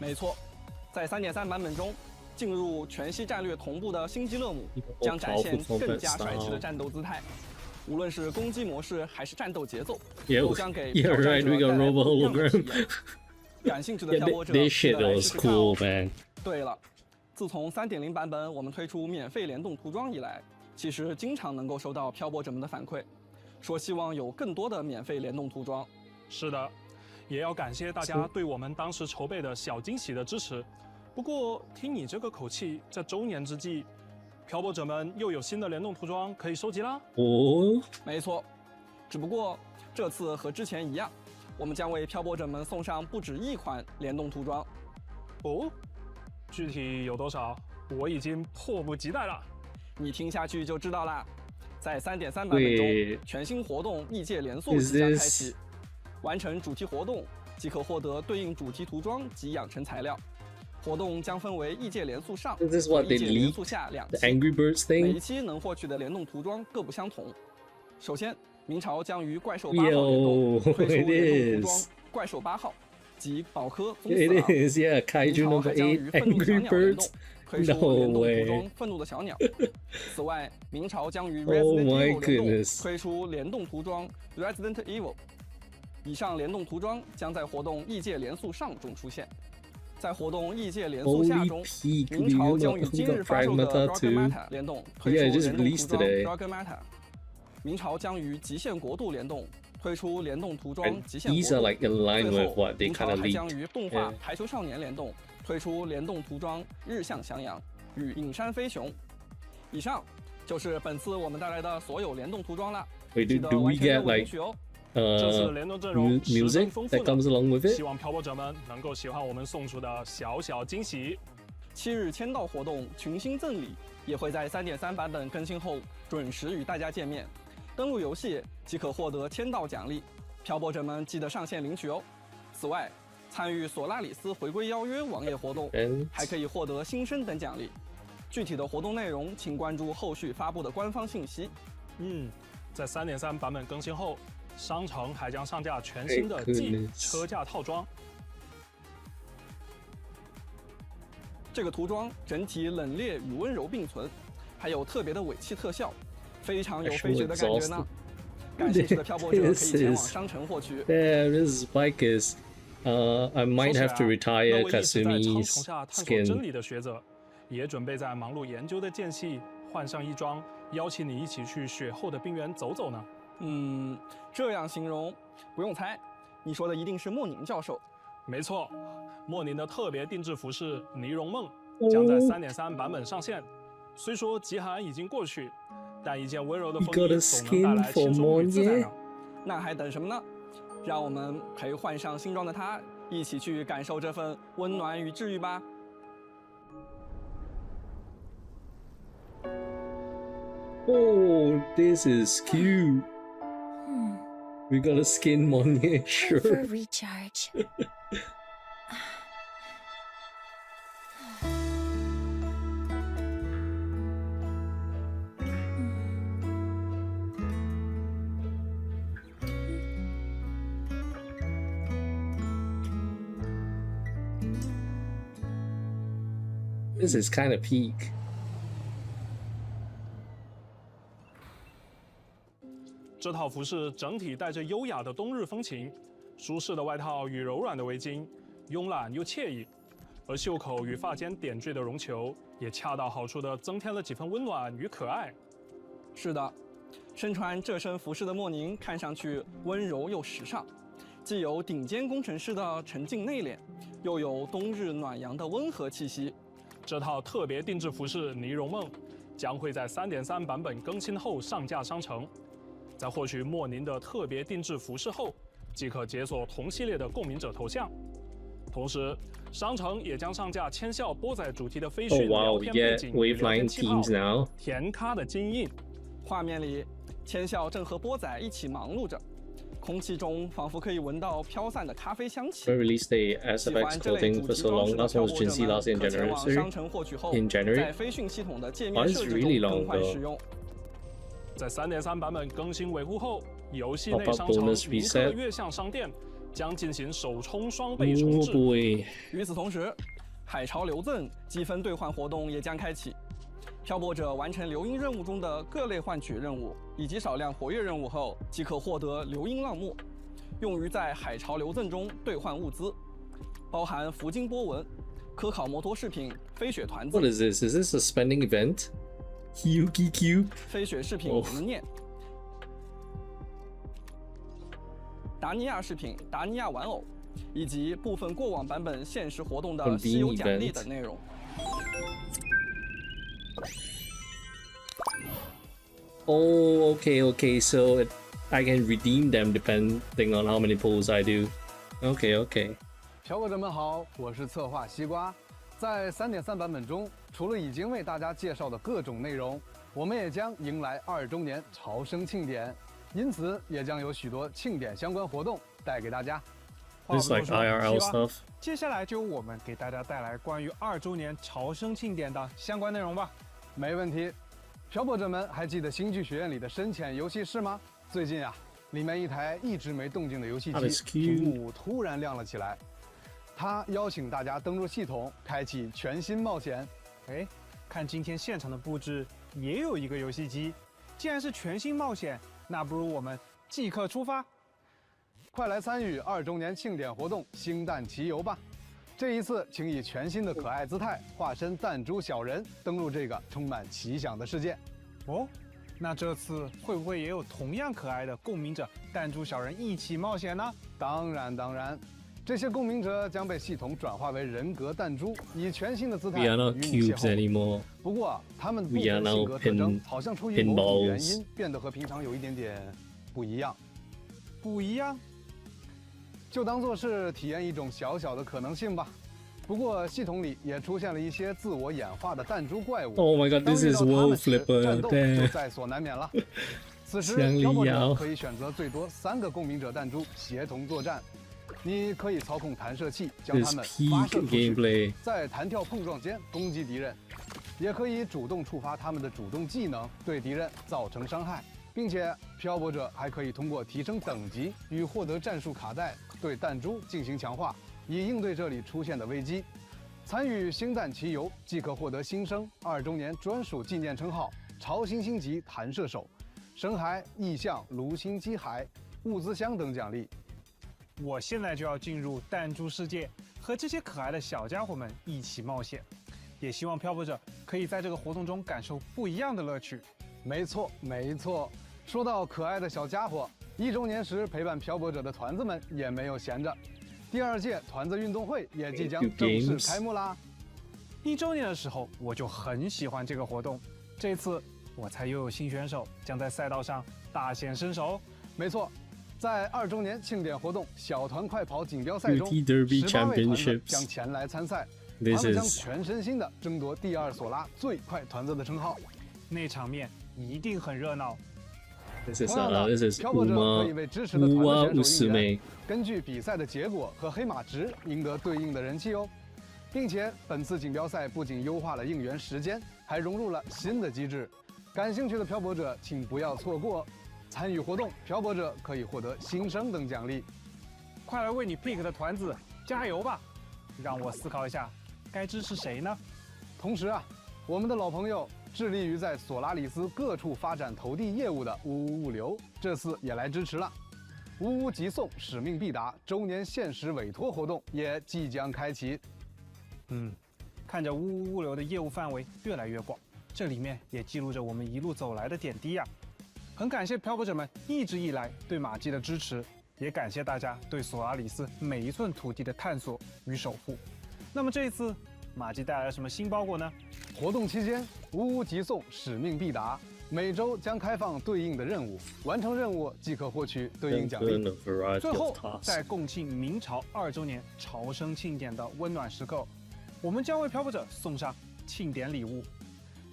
没错，在3.3版本中，进入全息战略同步的星际勒姆将展现更加帅气的战斗姿态，无论是攻击模式还是战斗节奏，都将给挑战者带来不一样的体验。感兴趣的漂泊者，记得来试试看哦。对了，自从3.0版本我们推出免费联动涂装以来，其实经常能够收到漂泊者们的反馈，说希望有更多的免费联动涂装。是的，也要感谢大家对我们当时筹备的小惊喜的支持。不过，听你这个口气，在周年之际，漂泊者们又有新的联动涂装可以收集啦。没错，只不过这次和之前一样，我们将为漂泊者们送上不止1款联动涂装。具体有多少？我已经迫不及待了。你听下去就知道啦。在3.3版本中，全新活动异界联塑即将开启，完成主题活动即可获得对应主题涂装及养成材料。活动将分为异界联塑上和异界联塑下2期，每一期能获取的联动涂装各不相同。首先，明朝将于怪兽8号联动推出联动涂装怪兽8号及宝科宗4郎。明朝还将于愤怒小鸟联动推出联动涂装愤怒的小鸟。此外，明朝将于 Resident Evil 联动推出联动涂装 Resident Evil。以上联动涂装将在活动异界联塑上中出现。在活动异界联塑下中，明朝将与今日发售的 Dragonmata 联动推出联动涂装 Dragonmata。明朝将与极限国度联动推出联动涂装极限国度。最后，明朝还将与动画排球少年联动推出联动涂装日向翔阳与隐山飞熊。以上就是本次我们带来的所有联动涂装了，记得完全任务领取哦。这次联动阵容十分丰富 that comes along with it. 希望漂泊者们能够喜欢我们送出的小小惊喜。7日签到活动群星赠礼也会在3.3版本更新后准时与大家见面。登录游戏即可获得签到奖励，漂泊者们记得上线领取哦。此外，参与索拉里斯回归邀约网页活动，还可以获得新生等奖励。具体的活动内容，请关注后续发布的官方信息。在3.3版本更新后，商城还将上架全新的季车架套装。这个涂装整体冷冽与温柔并存，还有特别的尾气特效，非常有飞雪的感觉呢。感兴趣的漂泊者可以前往商城获取。This bike is, I might have to retire Kasumi's 在苍穹下探索真理的学者，也准备在忙碌研究的间隙换上衣装，邀请你一起去雪后的冰原走走呢？这样形容，不用猜，你说的一定是莫宁教授。没错，莫宁的特别定制服饰《尼龙梦》将在3.3版本上线。虽说极寒已经过去，但一件温柔的风衣总能带来轻松与自在呢。那还等什么呢？让我们陪换上新装的他一起去感受这份温暖与治愈吧。Oh, this is cute. We got a skin Monye shirt. For recharge. This is kind of peak. 这套服饰整体带着优雅的冬日风情，舒适的外套与柔软的围巾，慵懒又惬意。而袖口与发间点缀的绒球，也恰到好处地增添了几分温暖与可爱。是的，身穿这身服饰的莫宁看上去温柔又时尚，既有顶尖工程师的沉静内敛，又有冬日暖阳的温和气息。这套特别定制服饰《尼龙梦》将会在3.3版本更新后上架商城。在获取莫宁的特别定制服饰后，即可解锁同系列的共鸣者头像。同时，商城也将上架千校波仔主题的飞讯聊天背景与聊天气泡、甜咖的金印。画面里，千校正和波仔一起忙碌着，空气中仿佛可以闻到飘散的咖啡香气。Release the SFX clothing for so long. Last one was GNC last in January. In January. 在飞讯系统的界面 Oh, 设 it's 置 really 中 long 更换使用。在3.3版本更新维护后，游戏内 Pop-up 商城 bonus 云 reset 客月相商店将进行首充双倍重 Oh 置。 boy. 与此同时，海潮流赠积分兑换活动也将开启。漂泊者完成流音任务中的各类换取任务以及少量活跃任务后，即可获得流音浪墨，用于在海潮流赠中兑换物资，包含福金波纹、科考摩托饰品、飞雪团子。 What is this? Is this a spending event? Yuki Cube? 飞雪饰品无念。达尼亚饰品、达尼亚玩偶，以及部分过往版本限时活动的稀有奖励等内容。Oh, okay. So I can redeem them depending on how many pulls I do. Okay. 漂泊者们好，我是策划西瓜。在3.3版本中，除了已经为大家介绍的各种内容，我们也将迎来2周年朝圣庆典，因此也将有许多庆典相关活动带给大家。 It's like IRL stuff. 接下来就由我们给大家带来关于2周年朝圣庆典的相关内容吧。没问题。漂泊者们还记得星剧学院里的深潜游戏室吗？最近啊，里面一台一直没动静的游戏机屏幕突然亮了起来。它邀请大家登入系统，开启全新冒险。哎，看今天现场的布置，也有一个游戏机。既然是全新冒险，那不如我们即刻出发！快来参与2周年庆典活动“星弹奇游”吧！这一次，请以全新的可爱姿态化身弹珠小人，登陆这个充满奇想的世界。哦，那这次会不会也有同样可爱的共鸣者弹珠小人一起冒险呢？当然。 这些共鸣者将被系统转化为人格弹珠，以全新的姿态与你邂逅。不过，他们部分性格特征好像出于某种原因变得和平常有一点点不一样。不一样？就当做是体验一种小小的可能性吧。不过，系统里也出现了一些自我演化的弹珠怪物。 Oh my god, this is World Flipper. 战斗就在所难免了。此时，漂泊者可以选择最多3个共鸣者弹珠协同作战。 你可以操控弹射器将它们发射出去，在弹跳碰撞间攻击敌人，也可以主动触发他们的主动技能，对敌人造成伤害，并且漂泊者还可以通过提升等级与获得战术卡带对弹珠进行强化，以应对这里出现的危机。参与星弹奇游即可获得新生2周年专属纪念称号“潮星星级弹射手”、深海异象炉心机骸、物资箱等奖励。 我现在就要进入弹珠世界，和这些可爱的小家伙们一起冒险。也希望漂泊者可以在这个活动中感受不一样的乐趣。没错，没错。说到可爱的小家伙，1周年时陪伴漂泊者的团子们也没有闲着。第2届团子运动会也即将正式开幕啦！1周年的时候，我就很喜欢这个活动。这次我猜又有新选手将在赛道上大显身手。没错，在2周年庆典活动小团快跑锦标赛中，18位团子将前来参赛，他们将全身心的争夺第2索拉最快团子的称号。那场面一定很热闹。This is 漂泊者可以为支持的团子选手应援，根据比赛的结果和黑马值赢得对应的人气哦。并且本次锦标赛不仅优化了应援时间，还融入了新的机制。感兴趣的漂泊者请不要错过。参与活动，漂泊者可以获得新生等奖励。快来为你 pick 的团子加油吧！让我思考一下，该支持谁呢？同时啊，我们的老朋友致力于在索拉里斯各处发展投递业务的呜物流，这次也来支持了。呜急送使命必达周年限时委托活动也即将开启。看着呜物流的业务范围越来越广，这里面也记录着我们一路走来的点滴呀。很感谢漂泊者们一直以来对马季的支持，也感谢大家对索拉里斯每一寸土地的探索与守护。那么这一次马季带来了什么新包裹呢？活动期间，呜急送使命必达，每周将开放对应的任务，完成任务即可获取对应奖励。最后，在共庆明朝2周年朝生庆典的温暖时刻，我们将为漂泊者送上庆典礼物。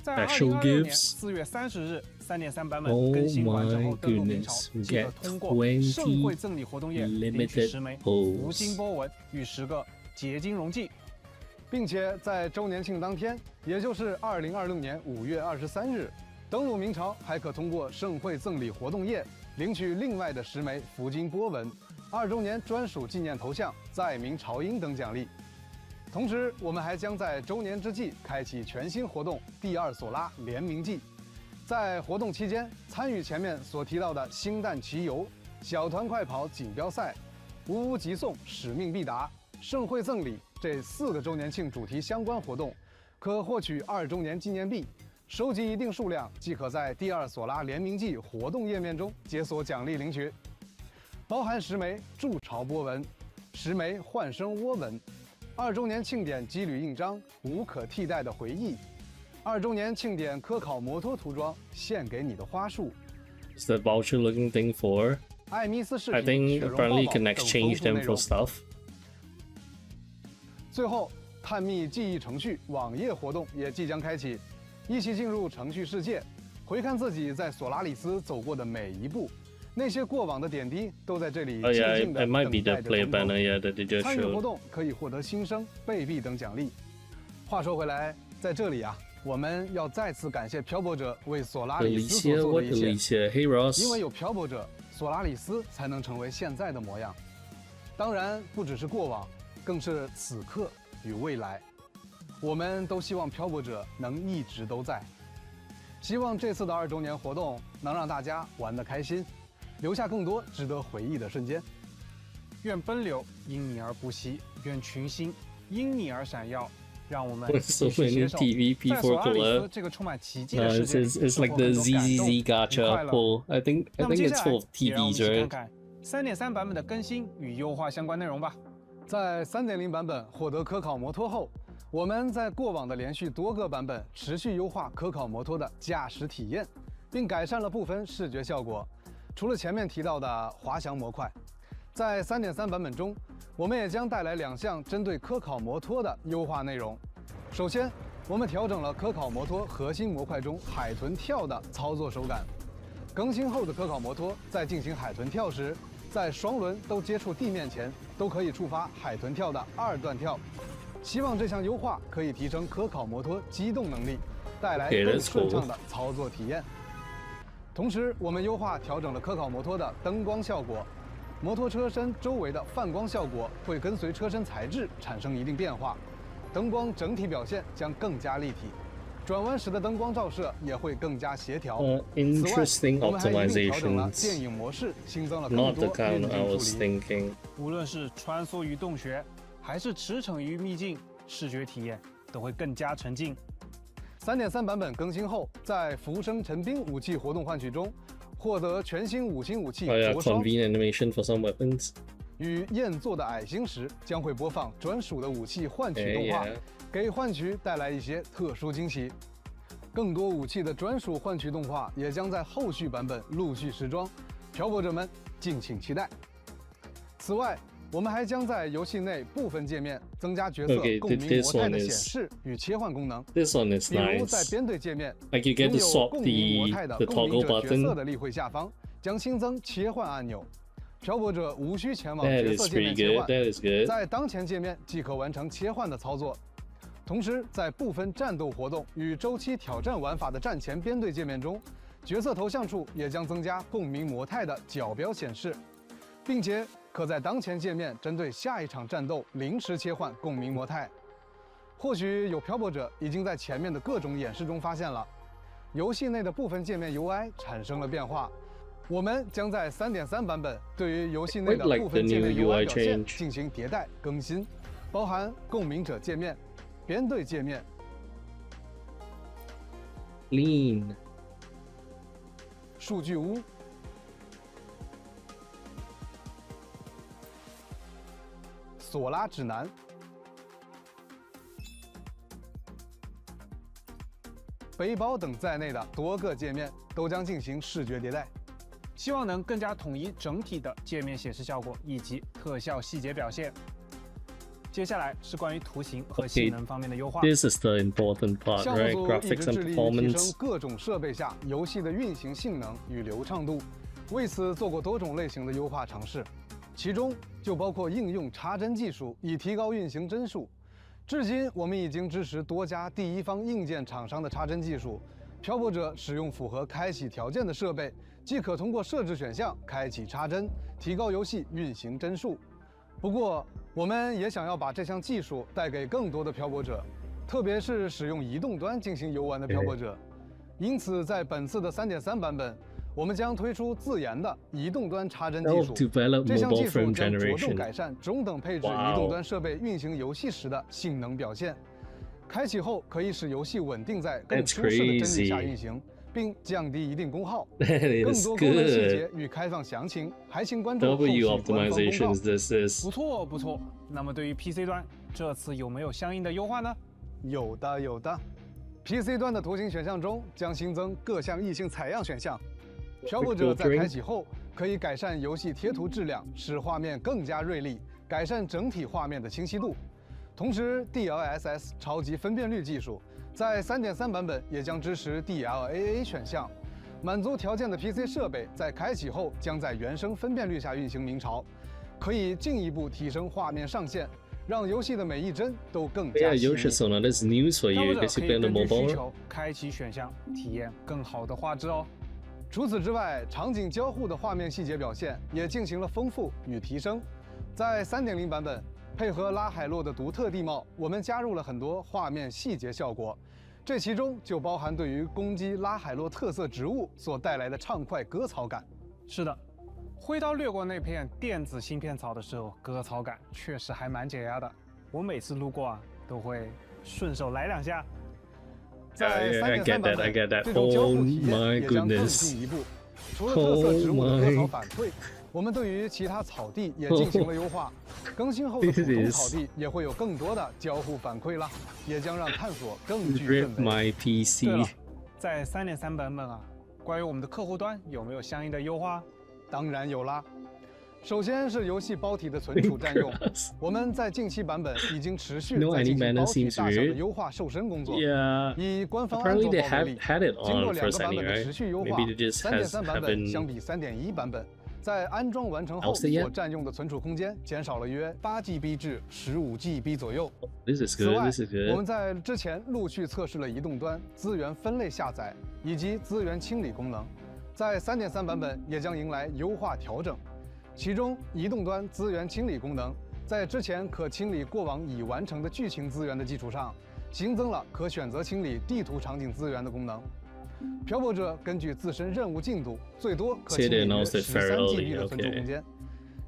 在2026年4月30日3.3版本更新完成后登陆明朝，即可通过盛会赠礼活动页领取10枚福金波纹与10个结晶溶剂，并且在周年庆当天，也就是2026年5月23日，登陆明朝还可通过盛会赠礼活动页领取另外的10枚福金波纹、2周年专属纪念头像、在明朝鹰等奖励。同时，我们还将在周年之际开启全新活动第2索拉联名季。在活动期间，参与前面所提到的星弹骑游、小团快跑锦标赛、呜急送使命必达、盛会赠礼这4个周年庆主题相关活动，可获取2周年纪念币。收集一定数量，即可在第2索拉联名季活动页面中解锁奖励领取，包含10枚筑巢波纹、10枚幻生涡纹。2周年庆典机旅印章，无可替代的回忆。2周年庆典科考摩托涂装，献给你的花束。Is that voucher looking thing for? 艾米斯饰品、 I think 雪绒 apparently you 抱 can 抱 exchange 等丰 them 富 for stuff. 最后，探秘记忆程序网页活动也即将开启，一起进入程序世界，回看自己在索拉里斯走过的每一步。那些过往的点滴都在这里静静地等待着重头。参与活动可以获得新生、贝币等奖励。话说回来，在这里啊，我们要再次感谢漂泊者为索拉里斯所做的一切。因为有漂泊者，索拉里斯才能成为现在的模样。当然，不只是过往，更是此刻与未来。我们都希望漂泊者能一直都在。希望这次的2周年活动能让大家玩得开心。留下更多值得回忆的瞬间。愿奔流因你而不息，愿群星因你而闪耀。让我们 so many TVP for collab. 这个充满奇迹的世界 it's like the ZZZ gacha pull. I think it's full of TVs, right? 看看3.3版本的更新与优化相关内容吧。在3.0版本获得科考摩托后，我们在过往的连续多个版本持续优化科考摩托的驾驶体验，并改善了部分视觉效果。除了前面提到的滑翔模块，在3.3版本中，我们也将带来2项针对科考摩托的优化内容。首先，我们调整了科考摩托核心模块中海豚跳的操作手感。更新后的科考摩托在进行海豚跳时，在双轮都接触地面前，都可以触发海豚跳的2段跳。希望这项优化可以提升科考摩托机动能力，带来更顺畅的操作体验。同时，我们优化调整了科考摩托的灯光效果，摩托车身周围的泛光效果会跟随车身材质产生一定变化，灯光整体表现将更加立体，转弯时的灯光照射也会更加协调。Interesting 此外，我们还一并调整了 optimizations. 电影模式，新增了更 Not 多 the kind 运 I 镜 was 处理。 thinking. 无论是穿梭于洞穴，还是驰骋于秘境，视觉体验都会更加沉浸。3.3 版本更新后，在浮生陈兵武器活动换取中，获得全新5星武器灼烧。Convenient animation for some weapons. 与燕座的矮星时将会播放专属的武器换取动画，给换取带来一些特殊惊喜。更多武器的专属换取动画也将在后续版本陆续时装，漂泊者们敬请期待。此外，我们还将在游戏内部分界面增加角色共鸣模态的显示与切换功能。This one is nice. 比如在编队界面， like you get to swap 共鸣模态的 the 共鸣 toggle 者角色 button. 的立绘下方将新增切换按钮。漂泊者无需前往 That 角 is 色界面 pretty 切 good. 换， That is good. 在当前界面即可完成切换的操作。同时，在部分战斗活动与周期挑战玩法的战前编队界面中，角色头像处也将增加共鸣模态的角标显示，并且可在当前界面针对下一场战斗临时切换共鸣模态。或许有漂泊者已经在前面的各种演示中发现了，游戏内的部分界面 UI 产生了变化。我们将在3.3 版本对于游戏内的部分界面 UI 表现进行迭代更新，包含共鸣者界面、编队界面、Lean 数据屋、索拉指南、背包等在内的多个界面都将进行视觉迭代。希望能更加统一整体的界面显示效果以及特效细节表现。接下来是关于图形和性能方面的优化。This is the important part, 项目 right? 组一 Graphics 直 and 致力于提 performance. 升各种设备下游戏的运行性能与流畅度，为此做过多种类型的优化尝试，其中就包括应用插帧技术以提高运行帧数。至今，我们已经支持多家第一方硬件厂商的插帧技术。漂泊者使用符合开启条件的设备，即可通过设置选项开启插帧，提高游戏运行帧数。不过，我们也想要把这项技术带给更多的漂泊者，特别是使用移动端进行游玩的漂泊者。因此，在本次的3.3 版本，我们将推出自研的移动端插帧技术。这项技术将着重改善中等配置移动端设备运行游戏时的性能表现。开启后可以使游戏稳定在更舒适的帧率下运行，并降低一定功耗。更多功能细节与开放详情，还请关注后续官方公告。不错不错。那么对于 PC 端，这次有没有相应的优化呢？有的有的。PC 端的图形选项中将新增各项异性采样选项。漂泊者在开启后可以改善游戏贴图质量，使画面更加锐利，改善整体画面的清晰度。同时 ，DLSS 超级分辨率技术在3.3 版本也将支持 DLAA 选项，满足条件的 PC 设备在开启后将在原生分辨率下运行明朝，可以进一步提升画面上限，让游戏的每一帧都更加细腻。That's news for you because you play on the mobile. 需求开启选项，体验更好的画质哦。除此之外，场景交互的画面细节表现也进行了丰富与提升，在3.0 版本。配合拉海洛的独特地貌，我们加入了很多画面细节效果，这其中就包含对于攻击拉海洛特色植物所带来的畅快割草感。是的，挥刀掠过那片电子芯片草的时候，割草感确实还蛮解压的。我每次路过啊，都会顺手来2下。在3.3 版本，这种交互体验也将更进一步。除了特色植物的割草反馈。我们对于其他草地也进行了优化，更新后的普通草地也会有更多的交互反馈了，也将让探索更具氛围。对了，在3.3 版本啊，关于我们的客户端有没有相应的优化？当然有啦。首先是游戏包体的存储占用，我们在近期版本已经持续在进行包体大小的优化瘦身工作。以官方安卓包为例，经过2个版本的持续优化，3.3 版本相比3.1 版本。在安装完成后，所占用的存储空间减少了约8GB 至15GB 左右。此外，我们在之前陆续测试了移动端资源分类下载以及资源清理功能，在3.3 版本也将迎来优化调整。其中，移动端资源清理功能在之前可清理过往已完成的剧情资源的基础上，新增了可选择清理地图场景资源的功能。漂泊者根据自身任务进度，最多可清理约13GB 的存储空间。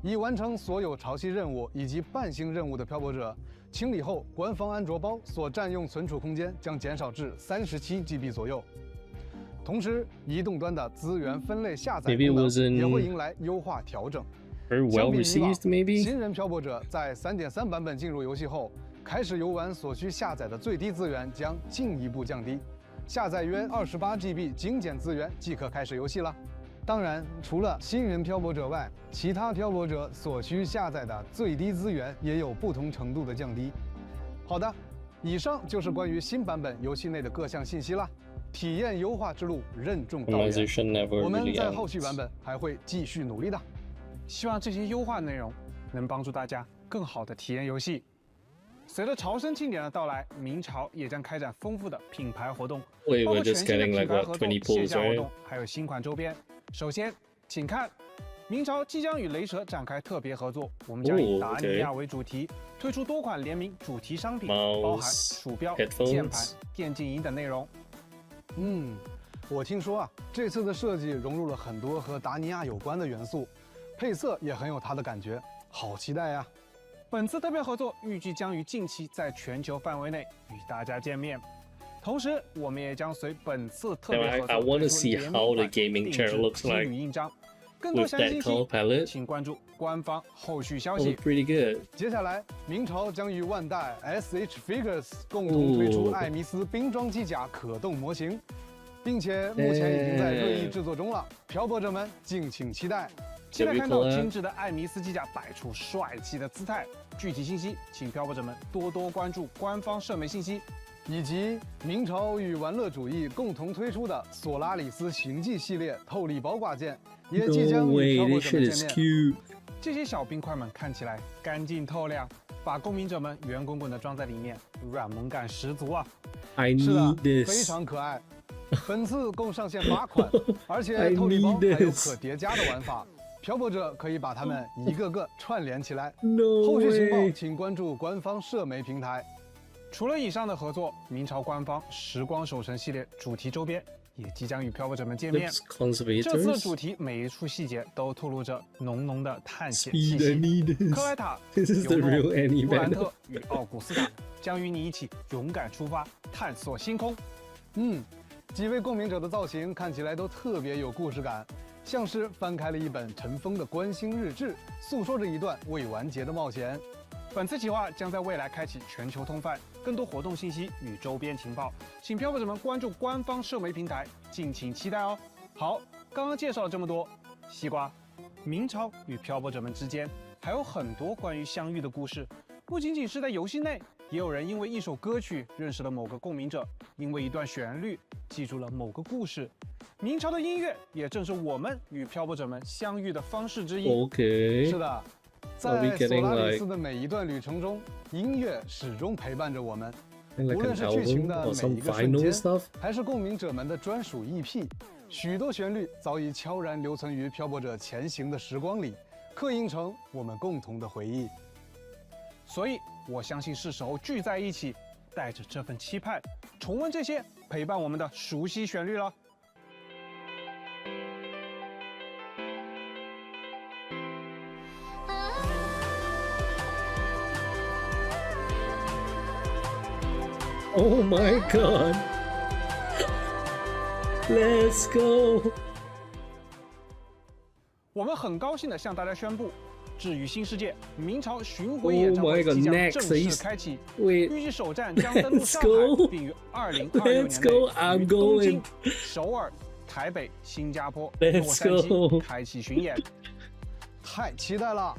已完成所有潮汐任务以及半星任务的漂泊者，清理后，官方安卓包所占用存储空间将减少至37GB 左右。同时，移动端的资源分类下载功能也会迎来优化调整。well received, maybe? 新人漂泊者在 3.3 版本进入游戏后，开始游玩所需下载的最低资源将进一步降低，下载约28GB 精简资源即可开始游戏了。当然，除了新人漂泊者外，其他漂泊者所需下载的最低资源也有不同程度的降低。好的，以上就是关于新版本游戏内的各项信息啦。体验优化之路任重道远，我们在后续版本还会继续努力的。希望这些优化内容能帮助大家更好的体验游戏。随着朝圣庆典的到来，明朝也将开展丰富的品牌活动，包括全新的品牌合作、线下活动，还有新款周边。首先，请看，明朝即将与雷蛇展开特别合作，我们将以达尼亚为主题，推出多款联名主题商品，包含鼠标、键盘、电竞椅等内容。我听说这次的设计融入了很多和达尼亚有关的元素。配色也很有它的感觉，好期待呀！本次特别合作预计将于近期在全球范围内与大家见面。同时，我们也将随本次特别合作推出联名款定制机旅印章。更多详细信息，请关注官方后续消息。接下来，明朝将与万代 SH Figures 共同推出艾米斯冰装机甲可动模型，并且目前已经在锐意制作中了，漂泊者们敬请期待。期待看到精致的艾米斯机甲摆出帅气的姿态。具体信息，请漂泊者们多多关注官方社媒信息，以及明朝与玩乐主义共同推出的索拉里斯行记系列透力包挂件，也即将与漂泊者们见面。这些小冰块们看起来干净透亮，把公民者们圆滚滚地装在里面，软萌感十足啊！是的，非常可爱。本次共上线8款，而且透力包还有可叠加的玩法。漂泊者可以把它们一个个串联起来。后续情报请关注官方社媒平台。除了以上的合作，明朝官方时光守城系列主题周边也即将与漂泊者们见面。这次的主题每一处细节都透露着浓浓的探险气息。克莱塔、尤诺、布兰特与奥古斯塔将与你一起勇敢出发，探索星空。几位共鸣者的造型看起来都特别有故事感。像是翻开了一本尘封的观星日志，诉说着一段未完结的冒险。本次企划将在未来开启全球通贩，更多活动信息与周边情报，请漂泊者们关注官方社媒平台，敬请期待哦。好，刚刚介绍了这么多，西瓜，明朝与漂泊者们之间还有很多关于相遇的故事，不仅仅是在游戏内，也有人因为一首歌曲认识了某个共鸣者，因为一段旋律记住了某个故事。明朝的音乐也正是我们与漂泊者们相遇的方式之一。是的，在索拉里斯的每一段旅程中，音乐始终陪伴着我们。无论是剧情的每一个瞬间，还是共鸣者们的专属 EP， 许多旋律早已悄然留存于漂泊者前行的时光里，刻印成我们共同的回忆。所以，我相信是时候聚在一起，带着这份期盼，重温这些陪伴我们的熟悉旋律了。Oh my god! Let's go! 我们很高兴地向大家宣布，治愈新世界明朝巡回演唱会即将正式开启，预计首站将登陆上海，并于2026年内于东京、首尔、台北、新加坡、洛杉矶开启巡演。太期待了！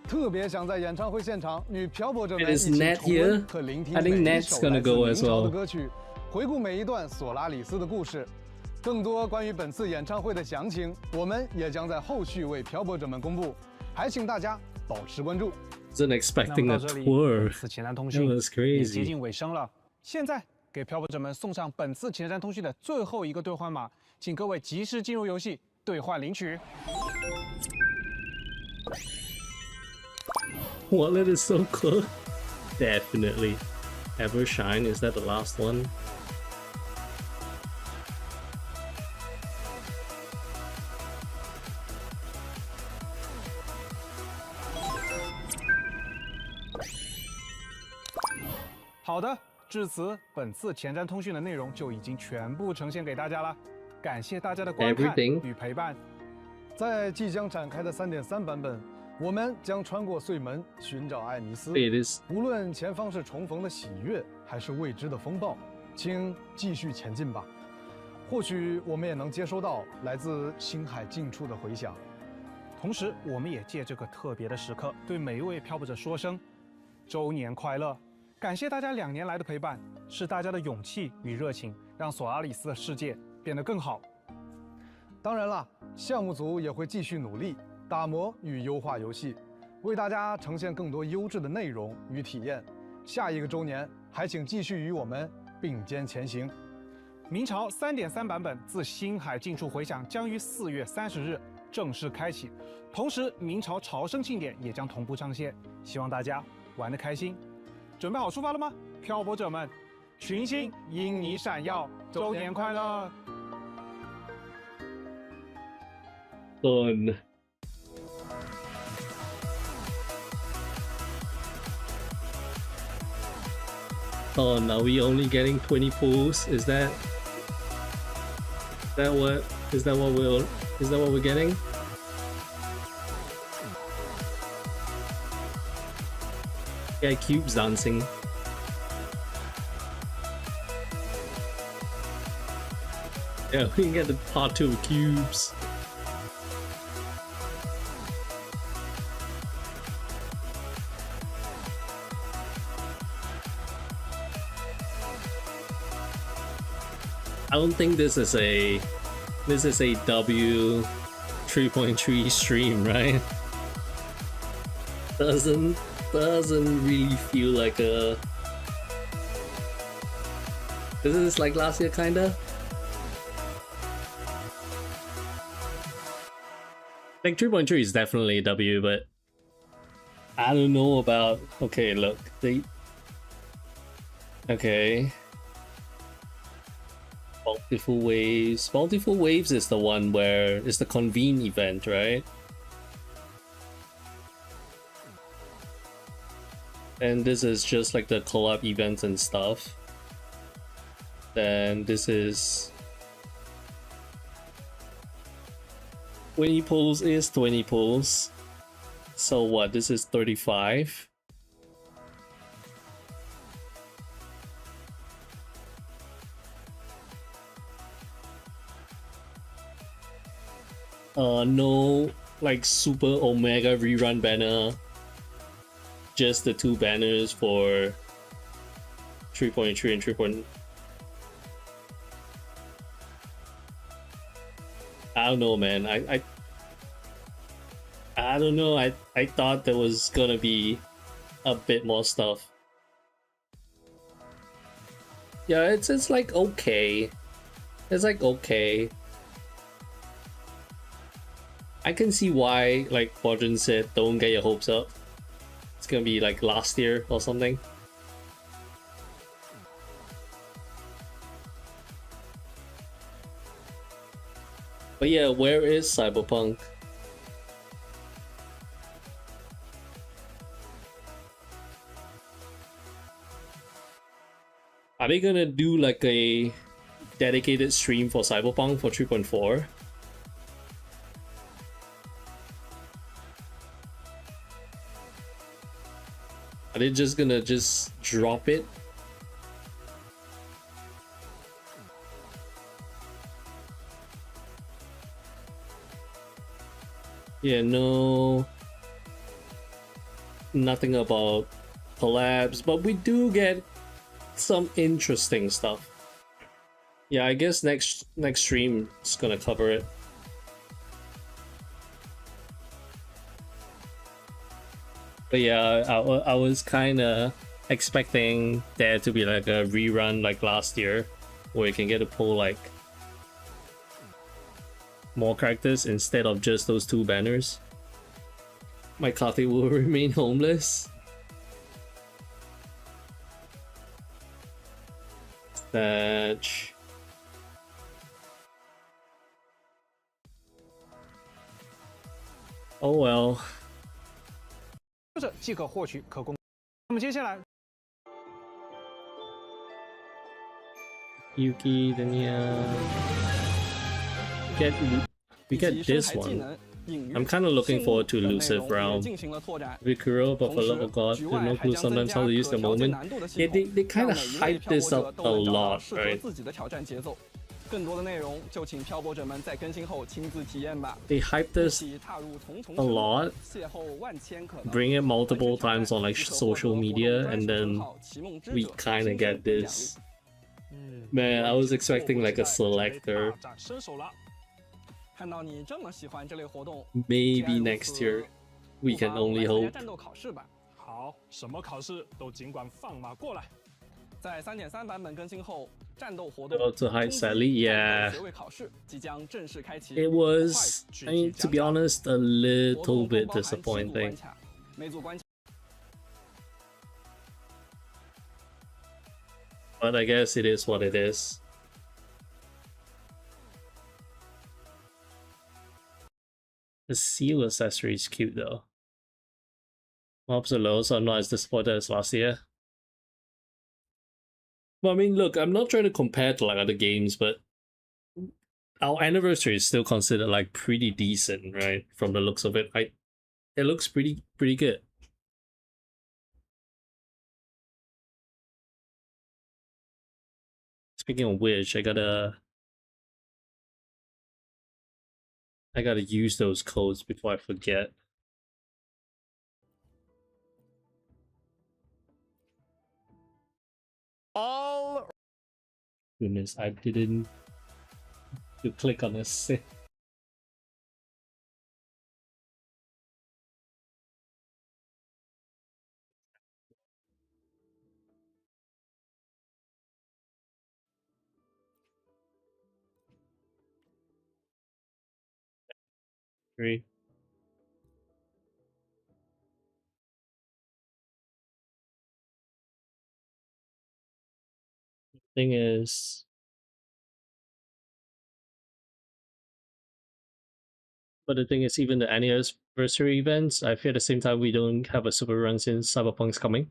特别想在演唱会现场与漂泊者们一起重温和聆听每一首来自明朝的歌曲，回顾每一段索拉里斯的故事。更多关于本次演唱会的详情，我们也将在后续为漂泊者们公布，还请大家保持关注。Wasn't expecting a tour. 本次前瞻通讯也接近尾声了，现在给漂泊者们送上本次前瞻通讯的最后一个兑换码，请各位及时进入游戏兑换领取。Wallet is so close. Definitely. Ever Shine, is that the last one? 好的，至此本次前瞻通讯的内容就已经全部呈现给大家了，感谢大家的观看与陪伴。在即将展开的3.3版本，我们将穿过隧门寻找爱丽丝。无论前方是重逢的喜悦，还是未知的风暴，请继续前进吧。或许我们也能接收到来自星海近处的回响。同时，我们也借这个特别的时刻，对每一位漂泊者说声周年快乐！感谢大家2年来的陪伴，是大家的勇气与热情，让索拉里斯的世界变得更好。当然了，项目组也会继续努力，打磨与优化游戏，为大家呈现更多优质的内容与体验。下一个周年，还请继续与我们并肩前行。明朝3.3版本自星海近处回响将于4月30日正式开启，同时明朝朝圣庆典也将同步上线，希望大家玩得开心。准备好出发了吗，漂泊者们？群星因你闪耀，周年快乐！Fun. Oh, now we only getting 20 pulls? Is that what we're getting? Yeah, cubes dancing. Yeah, we can get the part 2 cubes. I don't think this is a W 3.3 stream, right? Doesn't really feel like a. This is like last year kinda. Like 3.3 is definitely a W, but I don't know about. Okay, look, okay. Bountiful Waves. Bountiful Waves is the one where it's the convene event, right? And this is just like the collab events and stuff. Then this is 20 pulls is 20 pulls. So what? This is 35. No like super omega rerun banner, just the 2 banners for 3.3 and 3. I don't know, man. I don't know. I thought there was gonna be a bit more stuff. Yeah, it's like okay. It's like okay. I can see why, like Quadrant said, don't get your hopes up. It's gonna be like last year or something. But yeah, where is Cyberpunk? Are they gonna do like a dedicated stream for Cyberpunk for 3.4? Are they just gonna drop it? Yeah, no. Nothing about collabs, but we do get some interesting stuff. Yeah, I guess next stream is gonna cover it. But yeah, I was kind of expecting there to be like a rerun like last year, where you can get to pull like more characters instead of just those 2 banners. My Kathy will remain homeless. Thatch. Oh well. 即可获取可供。那么接下来 Yuki, then we get this one. I'm kind of looking forward to Elusive Realm. Vikuro, but for love of God, there's no clue sometimes how to use the moment. Yeah, they kind of hype this up a lot, right? They hype this a lot, bring it multiple times on like social media, and then we kind of get this. Man, I was expecting like a selector. Maybe next year. We can only hope. 好，什么考试都尽管放马过来。在3.3版本更新后，战斗活动 to hide sadly, yeah. It was, I mean, to be honest, a little bit disappointing. But I guess it is what it is. The seal accessory is cute though. Mobs are low, so I'm not as disappointed as last year. Well, I mean, look, I'm not trying to compare to like other games, but our anniversary is still considered like pretty decent, right? From the looks of it, it looks pretty good. Speaking of which, I gotta use those codes before I forget. All Goodness, I didn't click on this. Three. Thing is, but the thing is, even the anniversary events, I feel at the same time we don't have a super run since Cyberpunk's coming.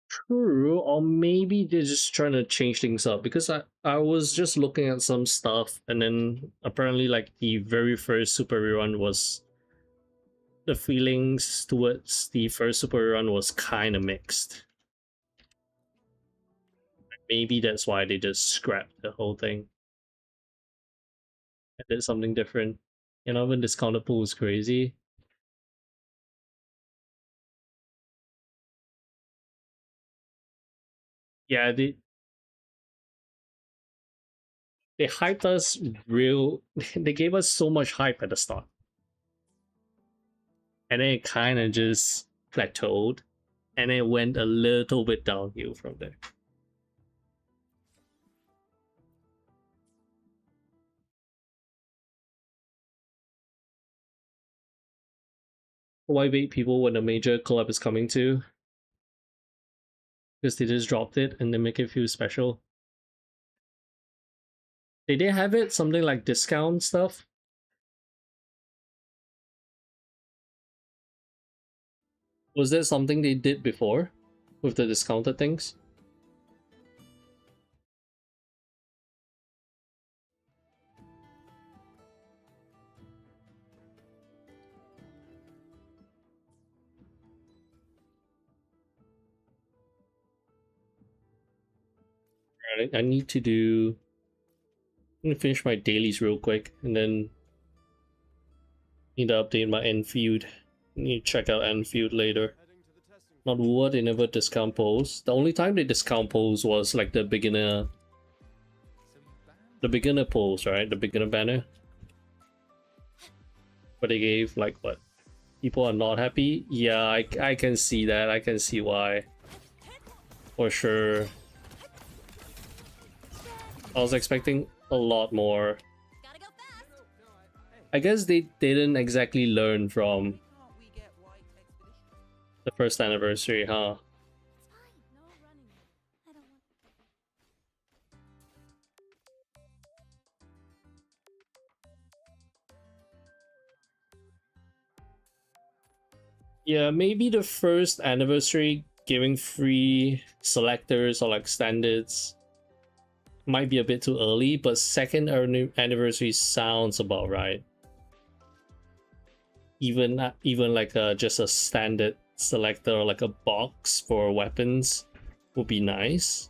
True, or maybe they're just trying to change things up, because I was just looking at some stuff, and then apparently like the very first super rerun was, the feelings towards the first super rerun was kind of mixed. Maybe that's why they just scrapped the whole thing and did something different. You know, when discounted pool is crazy. Yeah, they hyped us real. They gave us so much hype at the start, and then it kind of just plateaued, and it went a little bit downhill from there. Why wait people when a major collab is coming to? Because they just dropped it and they make it feel special. Did they have it something like discount stuff? Was there something they did before with the discounted things? Alright, I need to do... I'm gonna finish my dailies real quick, and then need to update my Enfield. Need to check out Enfield later. Not Wuwa, they never discount polls. The only time they discount polls was like the beginner polls, right? The beginner banner. But they gave like what? People are not happy? Yeah, I can see that. I can see why. For sure. I was expecting a lot more. I guess they didn't exactly learn from the first anniversary, huh? Yeah, maybe the first anniversary giving free selectors or like standards might be a bit too early, but second anniversary sounds about right. Even like just a standard selector or like a box for weapons would be nice.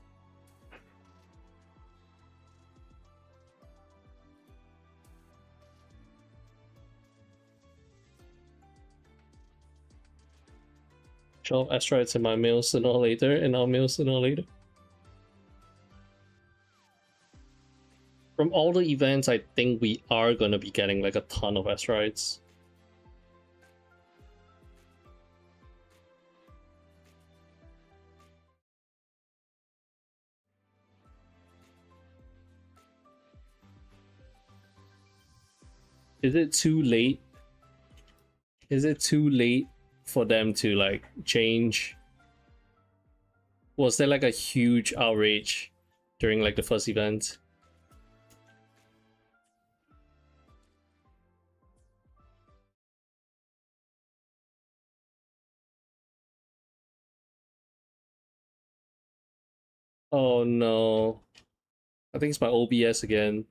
Show asteroids in my mail sooner or later, in our mail sooner or later. From all the events, I think we are gonna be getting like a ton of asteroids. Is it too late? Is it too late for them to like change? Was there like a huge outrage during like the first event? Oh no. I think it's my OBS again.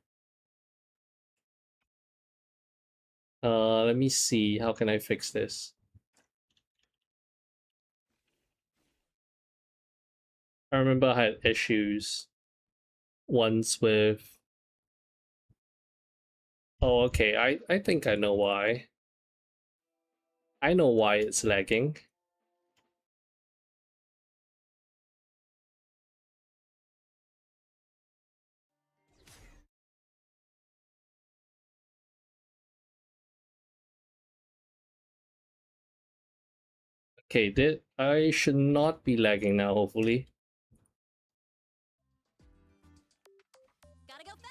Let me see. How can I fix this? I remember I had issues once with... Oh, okay. I think I know why. I know why it's lagging. Okay, I should not be lagging now, hopefully.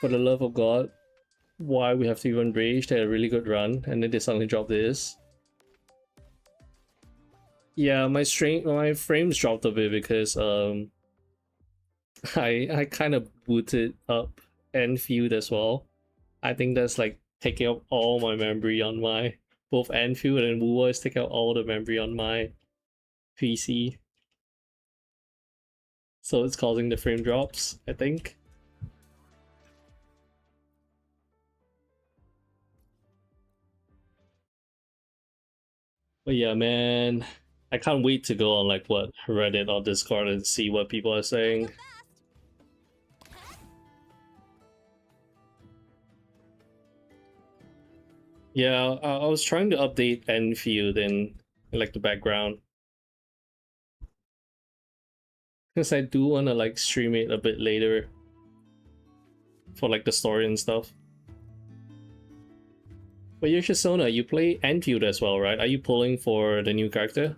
For the love of God, why we have to even rage? They had a really good run, and then they suddenly drop this. Yeah, my frames dropped a bit because I kind of booted up Enfield as well. I think that's like taking up all my memory on my both Enfield and Wuwa is taking up all the memory on my PC. So it's causing the frame drops, I think. But yeah, man, I can't wait to go on like what Reddit or Discord and see what people are saying. Yeah, I was trying to update Enfield in like the background. Because I do want to like stream it a bit later for like the story and stuff. But Yoshisona, you play Enfield as well, right? Are you pulling for the new character?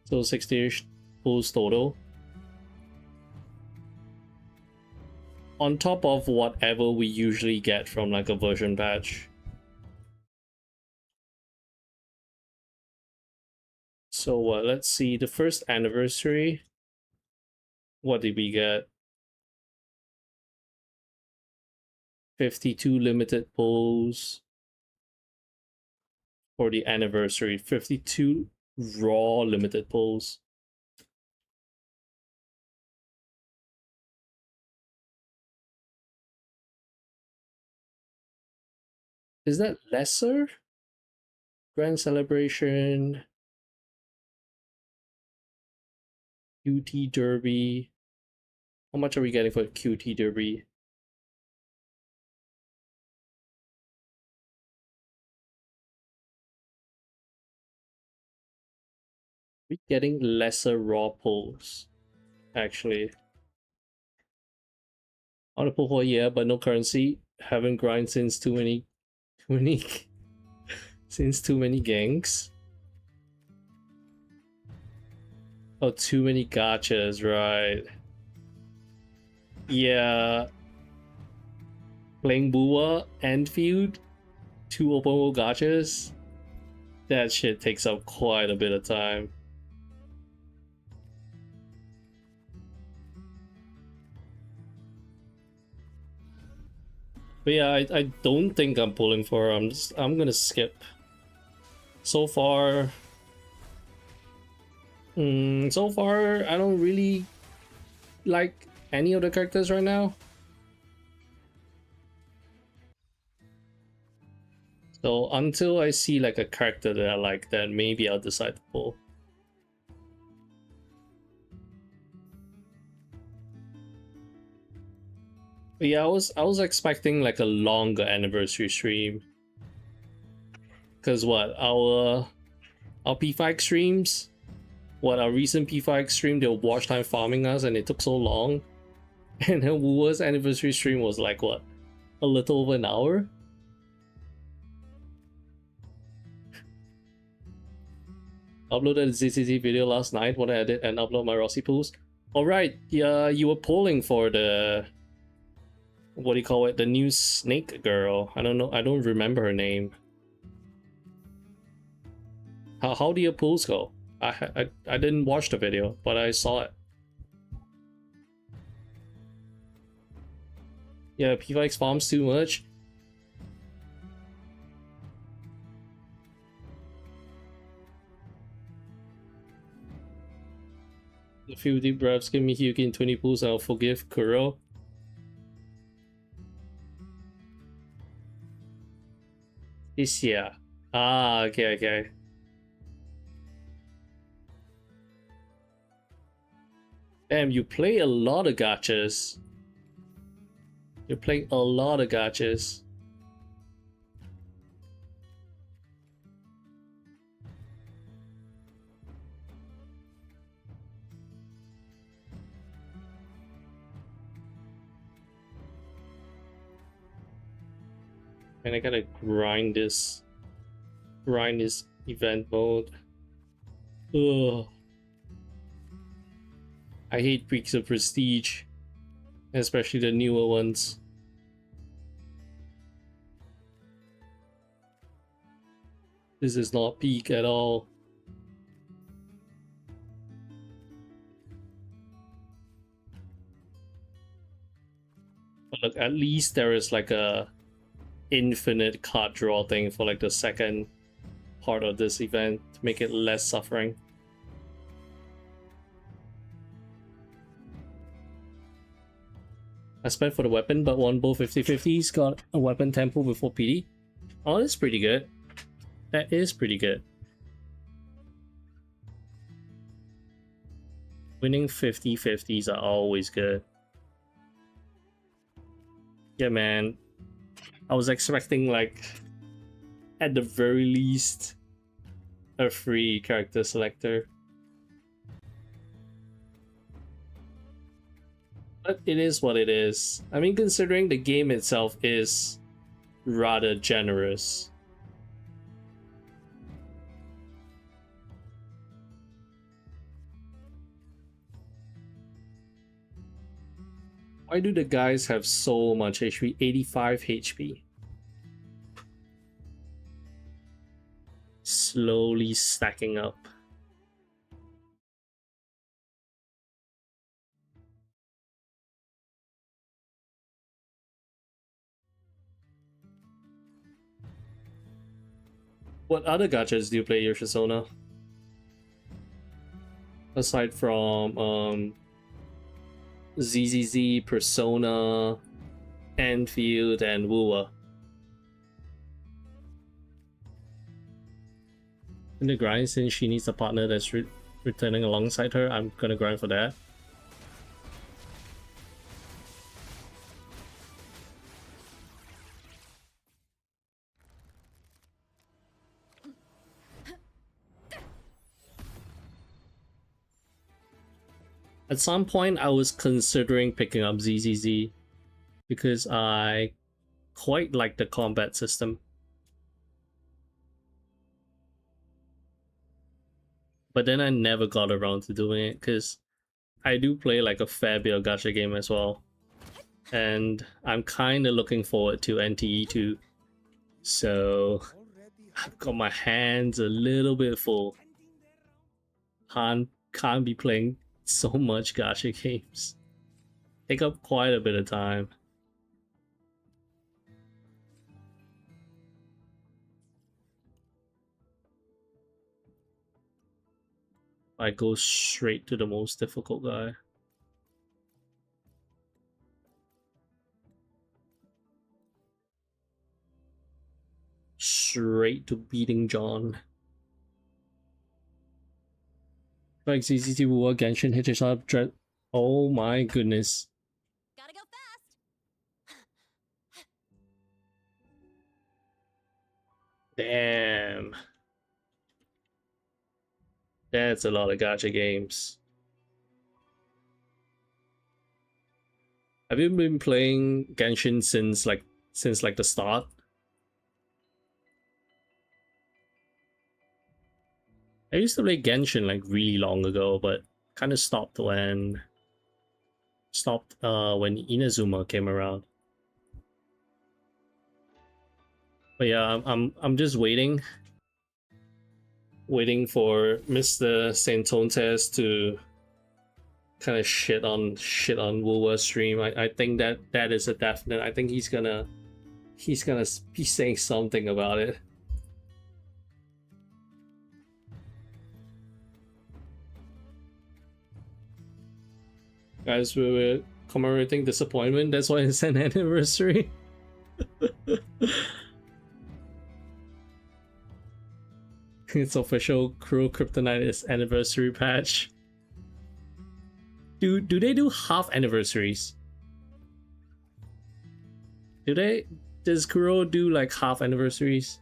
So 60-ish pulls total. On top of whatever we usually get from like a version patch. So let's see, the first anniversary. What did we get? 52 limited pulls for the anniversary. 52 raw limited pulls. Is that lesser? Grand Celebration. QT Derby. How much are we getting for QT Derby? We're getting lesser raw pulls, actually. On a pull for, yeah, but no currency. Haven't grind since too many since too many ganks. Oh, too many gachas, right? Yeah. Playing Wuwa, Enfield, 2 open world gachas. That shit takes up quite a bit of time. But yeah, I don't think I'm pulling for her. I'm gonna skip. So far, So far, I don't really like any of the characters right now. So until I see like a character that I like, then maybe I'll decide to pull. But yeah, I was expecting like a longer anniversary stream. Cause what our P5 streams, our recent P5 stream, they were watch time farming us and it took so long. And then Wuwa's anniversary stream was like what? A little over an hour? Uploaded a ZCZ video last night when I edit and upload my Rossi pools. Alright, yeah, you were polling for the... what do you call it? The new snake girl. I don't know, I don't remember her name. How do your polls go? I didn't watch the video, but I saw it. Yeah, P5 farms too much. A few deep breaths, give me Hyuki in 20 pools, I'll forgive Kuro. This year. Ah, okay, okay. Damn, you play a lot of gachas. You're playing a lot of gachas. And I gotta grind this event mode. Ugh. I hate Peaks of Prestige, especially the newer ones. This is not peak at all. But look, at least there is like a infinite card draw thing for like the second part of this event to make it less suffering. I spent for the weapon, but won both 50-50s, got a weapon tempo before PD. Oh, that's pretty good. That is pretty good. Winning 50-50s are always good. Yeah, man. I was expecting, like, at the very least, a free character selector. But it is what it is. I mean, considering the game itself is rather generous. Why do the guys have so much HP? 85 HP. Slowly stacking up. What other gachas do you play, Yoshizuna? Aside from ZZZ, Persona, Enfield, and Wuwa. In the grind, since she needs a partner that's returning alongside her, I'm gonna grind for that. At some point, I was considering picking up ZZZ because I quite like the combat system. But then I never got around to doing it because I do play like a fair bit of gacha game as well. And I'm kind of looking forward to NTE 2. So I've got my hands a little bit full. Can't be playing so much gacha games. Take up quite a bit of time. I go straight to the most difficult guy. Straight to beating John. Like CCT Wuwa Genshin hitches up dread. Oh my goodness. Gotta go fast. Damn. That's a lot of gacha games. Have you been playing Genshin since like the start? I used to play Genshin like really long ago, but kind of stopped when Inazuma came around. But yeah, I'm just waiting for Mr. Santontes to kind of shit on Wuwa stream. I think that is a definite. I think he's gonna be saying something about it. Guys, we were commemorating disappointment. That's why it's an anniversary. It's official. Cruel Kryptonite anniversary patch. Do they do half anniversaries? Does Kuro do like half anniversaries?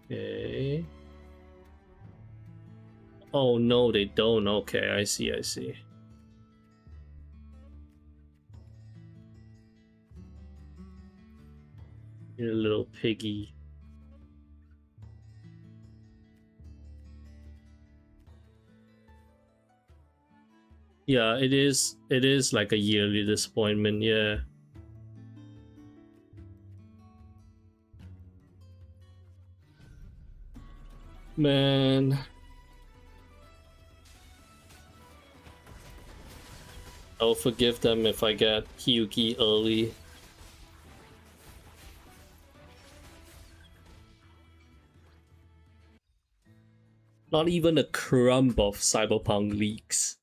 Okay. Oh no, they don't. Okay, I see. You're a little piggy. Yeah, it is like a yearly disappointment, yeah. Man. I'll forgive them if I get Hyuki early. Not even a crumb of Cyberpunk leaks.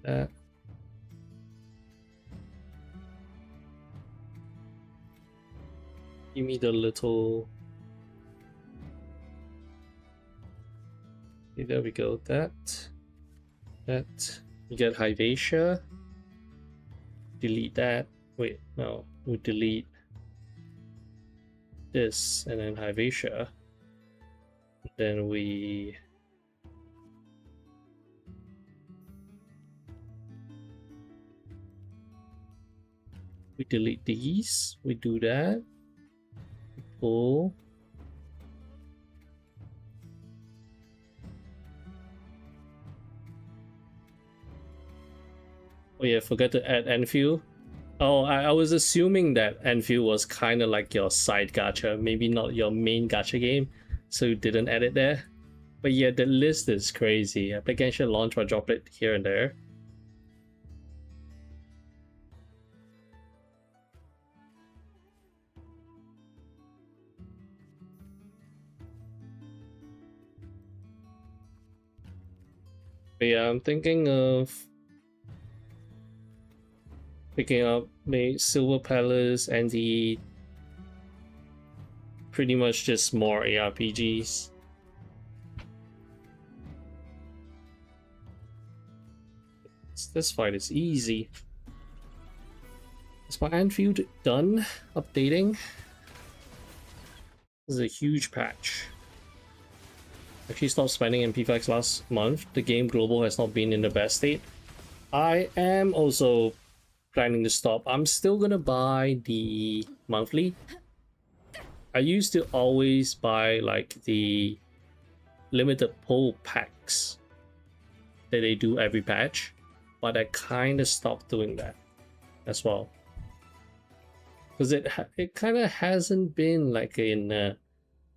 That. Give me the little... Okay, there we go. That. We get Hyvatia. Delete that. Wait, no. We delete this and then Hyvatia. Then we... We delete these. We do that. Pull. Oh yeah, forgot to add Enfield. Oh, I was assuming that Enfield was kind of like your side gacha, maybe not your main gacha game, so you didn't add it there. But yeah, the list is crazy. Application launch or drop it here and there. But yeah, I'm thinking of picking up the Silver Palace and the pretty much just more ARPGs. This fight is easy. Is my Anfield done updating? This is a huge patch. Actually stopped spending in PFAX last month. The game global has not been in the best state. I am also planning to stop. I'm still gonna buy the monthly. I used to always buy like the limited pull packs that they do every patch, but I kind of stopped doing that as well, because it kind of hasn't been like in a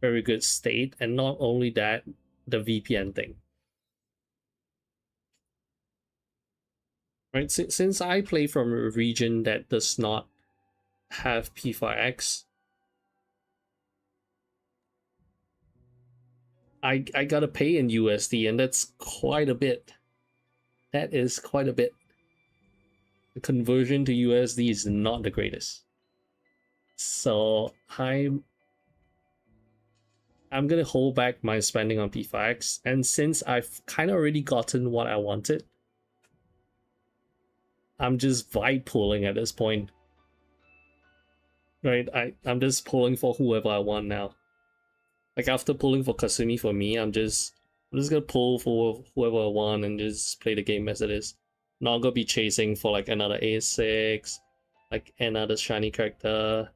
very good state. And not only that, the VPN thing, right? Since I play from a region that does not have P5X, I gotta pay in USD, and that's quite a bit. That is quite a bit. The conversion to USD is not the greatest. So I'm gonna hold back my spending on P5X, and since I've kind of already gotten what I wanted, I'm just vibe pulling at this point. Right? I'm just pulling for whoever I want now. Like after pulling for Kasumi for me, I'm just gonna pull for whoever I want and just play the game as it is. Not gonna be chasing for like another A6, like another shiny character.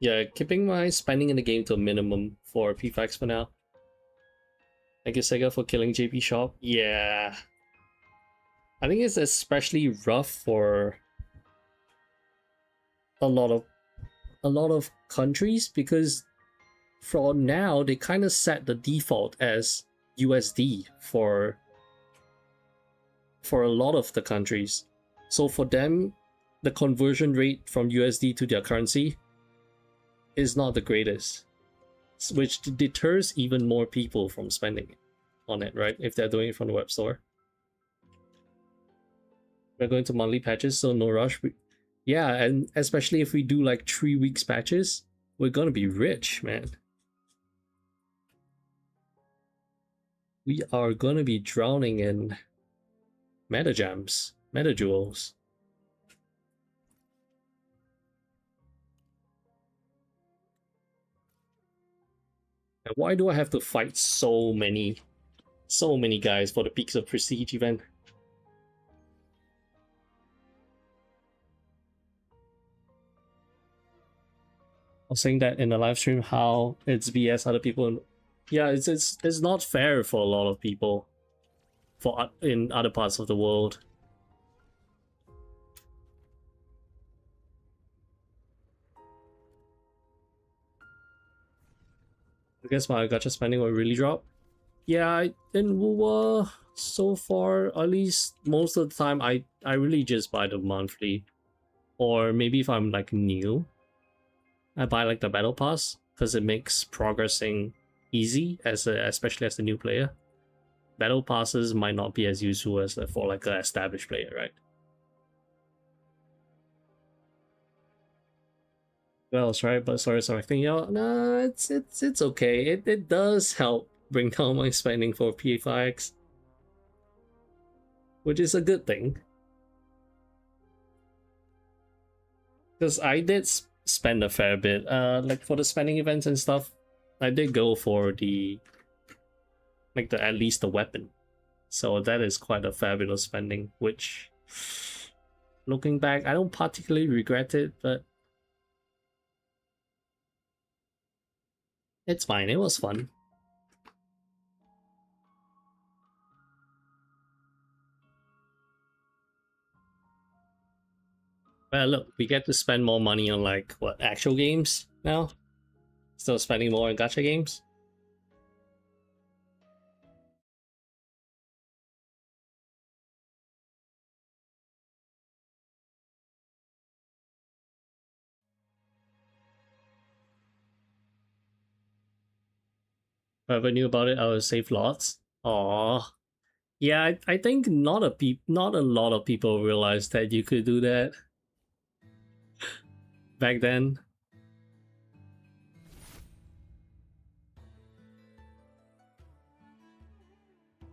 Yeah, keeping my spending in the game to a minimum for P5X for now. Thank you, Sega, for killing JP Shop. Yeah. I think it's especially rough for a lot of countries, because for now they kind of set the default as USD for a lot of the countries. So for them, the conversion rate from USD to their currency is not the greatest, which deters even more people from spending on it, right? If they're doing it from the web store. We're going to monthly patches, so no rush. Yeah, and especially if we do like 3 weeks patches, we're gonna be rich, man. We are gonna be drowning in meta gems, meta jewels. And why do I have to fight so many guys for the Peaks of Prestige event? I was saying that in the live stream, how it's BS other people. Yeah, it's not fair for a lot of people, in other parts of the world. I guess my gacha spending will really drop. Yeah, in Wuwa so far, at least most of the time, I really just buy the monthly, or maybe if I'm like new, I buy like the battle pass, because it makes progressing easy especially as a new player. Battle passes might not be as useful as for like an established player, right? Well, sorry, but sorry, selecting y'all. No, it's okay. It does help bring down my spending for P5X, which is a good thing. Because I did spend a fair bit. Like for the spending events and stuff, I did go for the at least the weapon. So that is quite a fair bit of spending, which looking back, I don't particularly regret it, but it's fine. It was fun. Well, look, we get to spend more money on like what, actual games now? Still spending more on gacha games? If I ever knew about it, I would save lots. Aww. Yeah, I think not a lot of people realized that you could do that back then.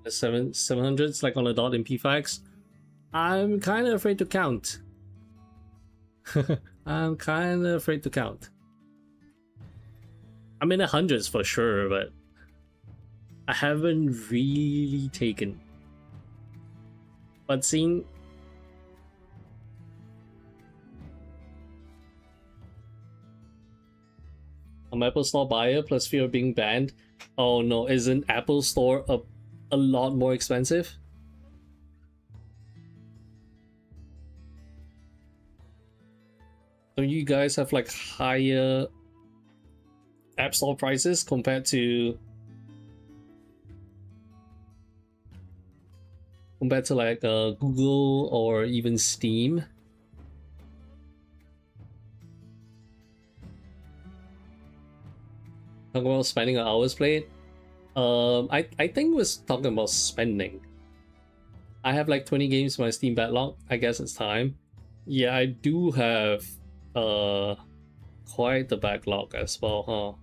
The 700s like on the dot in P5X. I'm kind of afraid to count. I'm kind of afraid to count. I'm in the hundreds for sure, but I haven't really taken. But seeing I'm Apple Store buyer plus fear of being banned. Oh no, isn't Apple Store a lot more expensive? Don't you guys have like higher App Store prices compared to like Google or even Steam? Talking about spending on hours played. I think we're talking about spending. I have like 20 games in my Steam backlog. I guess it's time. Yeah, I do have quite the backlog as well, huh?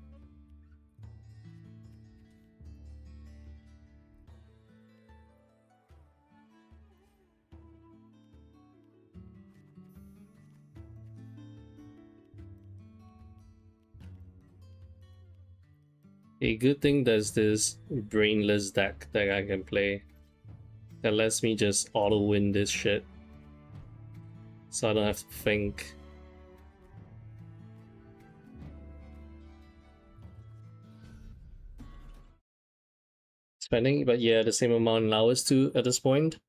A good thing there's this brainless deck that I can play that lets me just auto win this shit, so I don't have to think. Spending, but yeah, the same amount in hours too at this point.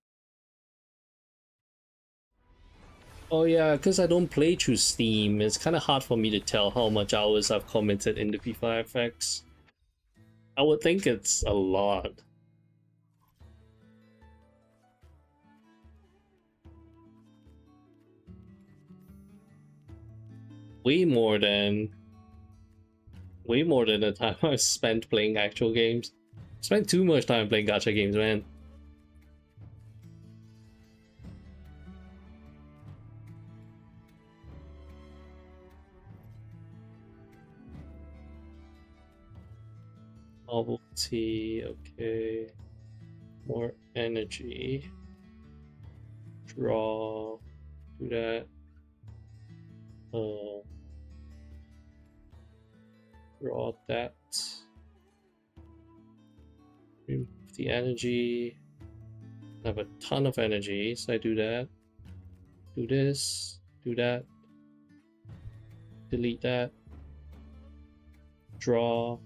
Oh yeah, because I don't play through Steam, it's kind of hard for me to tell how much hours I've committed into P5X. I would think it's a lot. Way more than the time I spent playing actual games. Spent too much time playing gacha games, man. Novelty, okay. More energy. Draw. Do that. Draw that. Remove the energy. I have a ton of energy, so I do that. Do this. Do that. Delete that. Draw.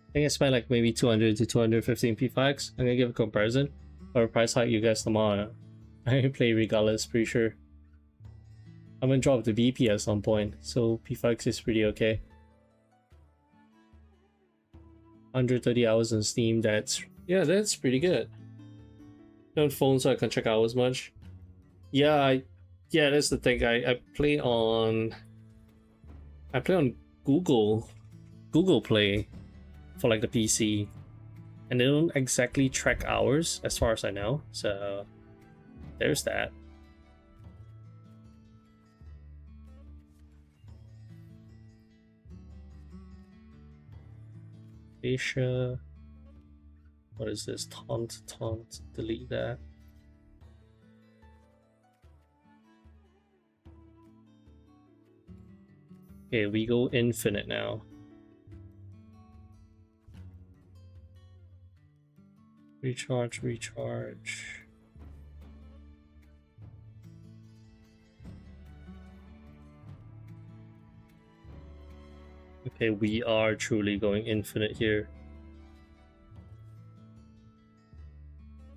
I think I spent like maybe 200 to 215 P5X. I'm gonna give a comparison. Or a price hike you guys tomorrow. I play regardless, pretty sure. I'm gonna drop the BP at some point, so P5X is pretty okay. 130 hours on Steam, that's pretty good. On phone, so I can check hours much. Yeah, that's the thing. I play on Google Play for like the PC, and they don't exactly track hours as far as I know, so there's that. Asia, what is this? Taunt, delete that. Okay, we go infinite now. Recharge. Okay, we are truly going infinite here.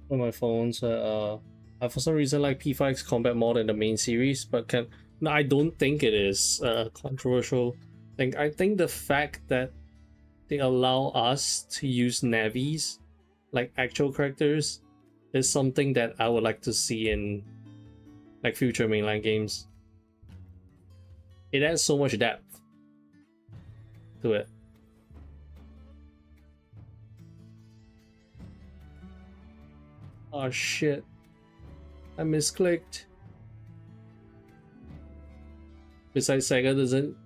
On my phones, I for some reason like P5X combat more than the main series, but no, I don't think it is controversial. I think the fact that they allow us to use navies like actual characters is something that I would like to see in like future mainline games. It adds so much depth to it. Oh shit, I misclicked. Besides, Sega doesn't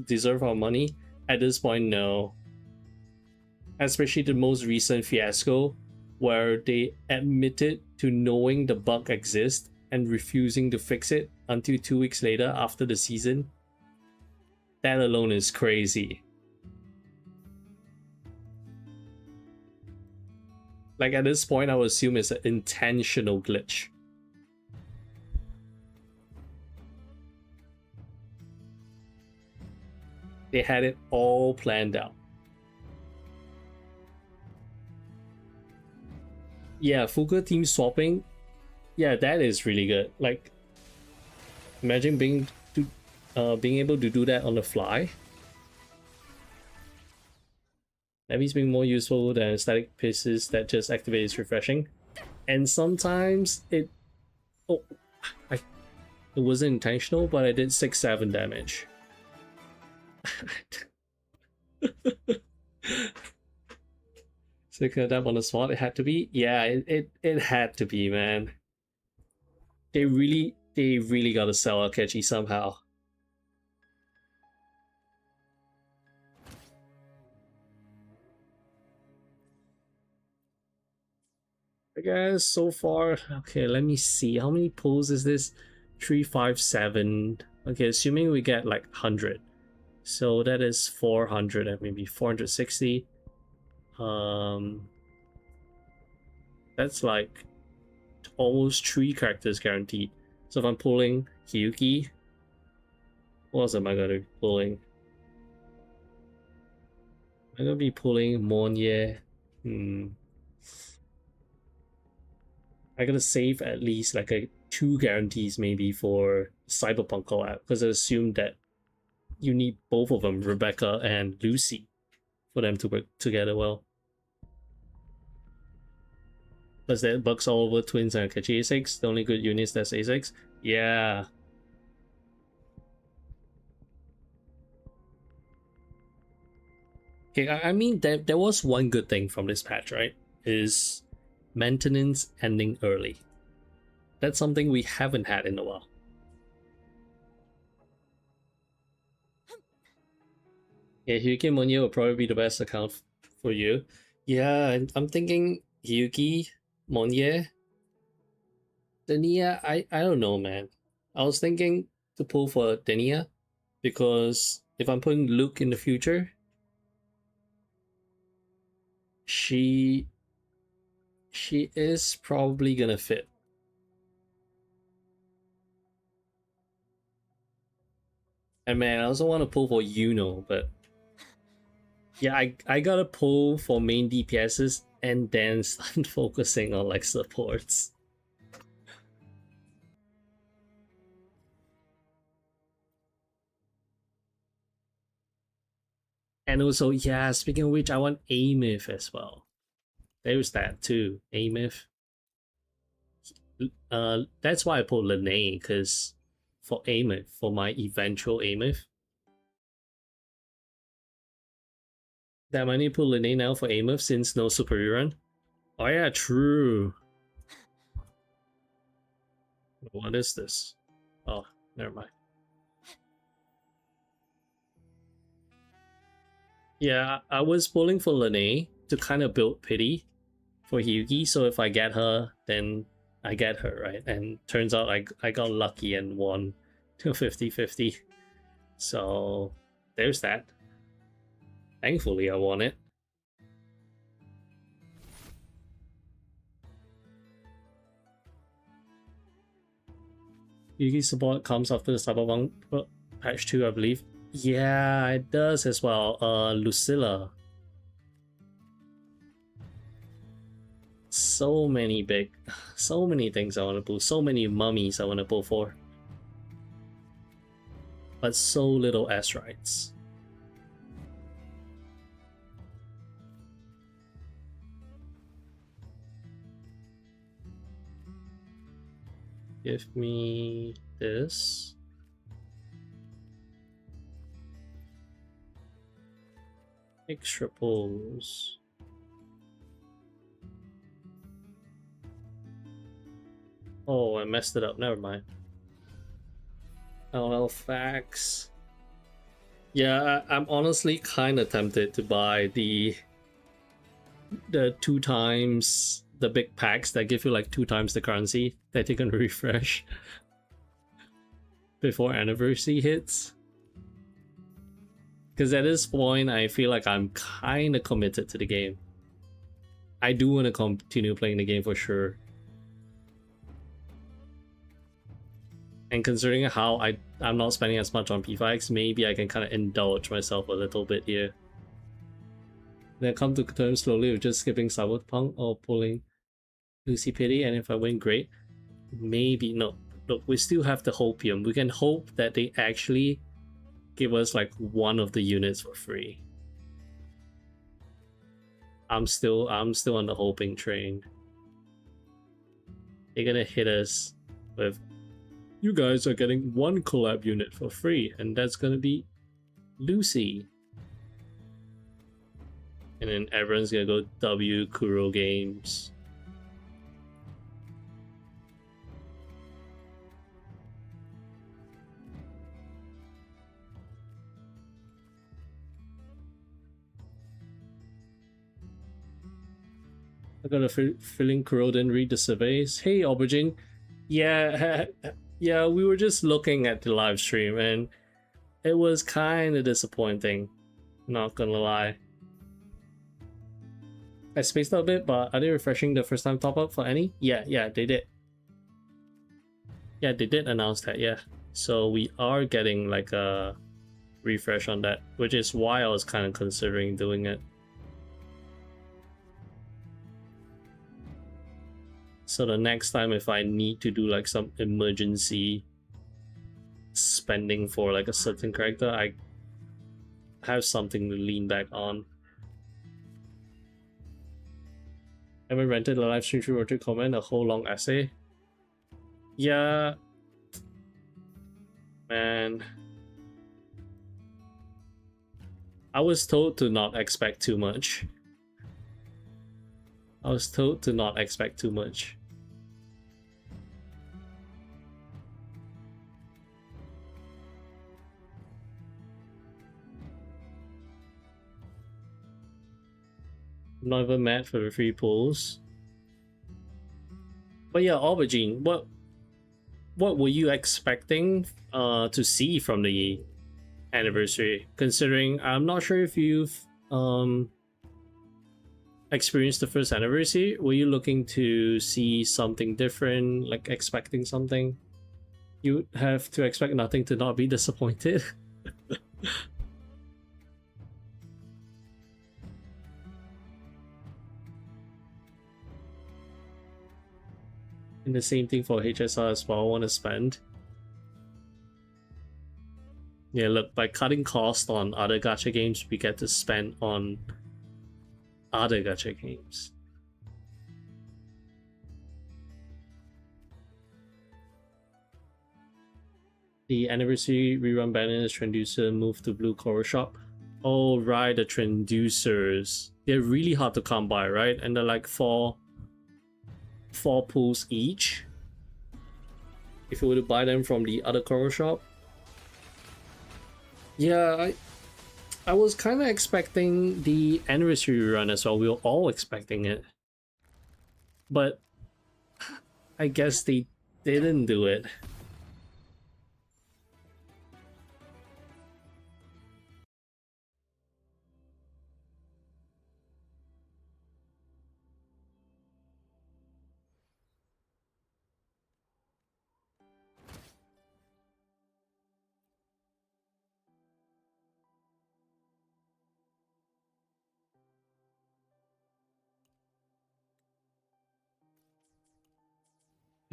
deserve our money at this point, no. Especially the most recent fiasco where they admitted to knowing the bug exists and refusing to fix it until 2 weeks later after the season. That alone is crazy. Like at this point, I would assume it's an intentional glitch. They had it all planned out. Yeah, Fuga team swapping. Yeah, that is really good. Like, imagine being able to do that on the fly. That means being more useful than static pieces that just activate refreshing. And sometimes it wasn't intentional, but I did 6-7 damage. So that on the spot, it had to be. Yeah, it had to be, man. They really gotta sell Akechi somehow. I guess so far, okay, let me see. How many pulls is this? 3, 5, 7. Okay, assuming we get like 100. So that is 400 and maybe 460. That's like almost 3 characters guaranteed. So if I'm pulling Hiyuki, what else am I gonna be pulling? I'm gonna be pulling Monye. I gotta save at least like 2 guarantees maybe for Cyberpunk collab, because I assume that you need both of them, Rebecca and Lucy, for them to work together well. Plus that bugs all over Twins and Akechi A6. The only good units that's A6. Yeah. Okay, I mean there was one good thing from this patch, right? Is maintenance ending early. That's something we haven't had in a while. Yeah, Hyuki Monye will probably be the best account for you. Yeah, I'm thinking Hyuki, Monye, Denia. I don't know, man. I was thinking to pull for Denia because if I'm putting Luke in the future, she is probably gonna fit. And man, I also want to pull for Yuno, but yeah, I gotta pull for main DPSs and then start focusing on like supports. And also, yeah, speaking of which, I want Amith as well. There's that too, Amith. That's why I pulled Lene, because for Amith, for my eventual Amith. Damn, I need to pull Lene now for Amith since no super rerun. Oh yeah, true. What is this? Oh, never mind. Yeah, I was pulling for Lene to kind of build pity for Hyugi, so if I get her, then I get her, right? And turns out I got lucky and won to 50-50. So there's that. Thankfully I won it. Hyugi support comes after the Cyberpunk patch 2, I believe. Yeah, it does as well. Lucilla. So many things I want to pull. So many mummies I want to pull for. But so little asteroids. Give me this. Extra pulls. Oh, I messed it up. Never mind. LL facts. Yeah, I'm honestly kind of tempted to buy the 2 times the big packs that give you like 2 times the currency that you can refresh before anniversary hits. Because at this point, I feel like I'm kind of committed to the game. I do want to continue playing the game for sure. And considering how I'm not spending as much on P5X, maybe I can kind of indulge myself a little bit here. Then come to terms slowly with just skipping Cyberpunk or pulling Lucy Pity, and if I win, great. Maybe, no. Look, we still have the Hopium. We can hope that they actually give us like one of the units for free. I'm still on the hoping train. They're gonna hit us with, you guys are getting one collab unit for free, and that's gonna be Lucy. And then everyone's gonna go W Kuro Games. I got a feeling Kuro didn't read the surveys. Hey, Aubergine. Yeah, yeah, we were just looking at the live stream and it was kind of disappointing. Not gonna lie. I spaced out a bit, but are they refreshing the first time top up for any? Yeah, they did. Yeah, they did announce that, yeah. So we are getting like a refresh on that, which is why I was kind of considering doing it. So the next time if I need to do like some emergency spending for like a certain character, I have something to lean back on. Haven't rented a live stream through to comment a whole long essay. Yeah, man. I was told to not expect too much. I'm not even mad for the free pulls. But yeah, Aubergine, what were you expecting to see from the anniversary? Considering I'm not sure if you've experienced the first anniversary. Were you looking to see something different, like expecting something? You have to expect nothing to not be disappointed. And the same thing for HSR as well. I want to spend. Yeah, look, by cutting cost on other gacha games, we get to spend on other gacha games. The anniversary rerun banner is Transducer moved to Blue Coral Shop. Oh right, the Transducers. They're really hard to come by, right? And they're like four pulls each. If you were to buy them from the other Coral Shop. Yeah, I was kind of expecting the anniversary run as well. We were all expecting it. But I guess they didn't do it.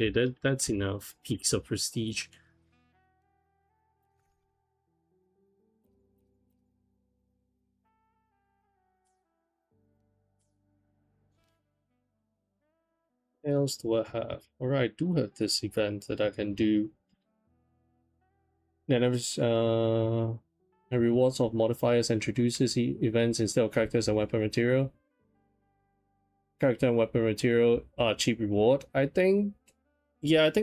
Okay, that's enough peaks of prestige. What else do I have? Alright, I do have this event that I can do. Then there's rewards of modifiers introduces events instead of characters and weapon material. Character and weapon material cheap reward. I think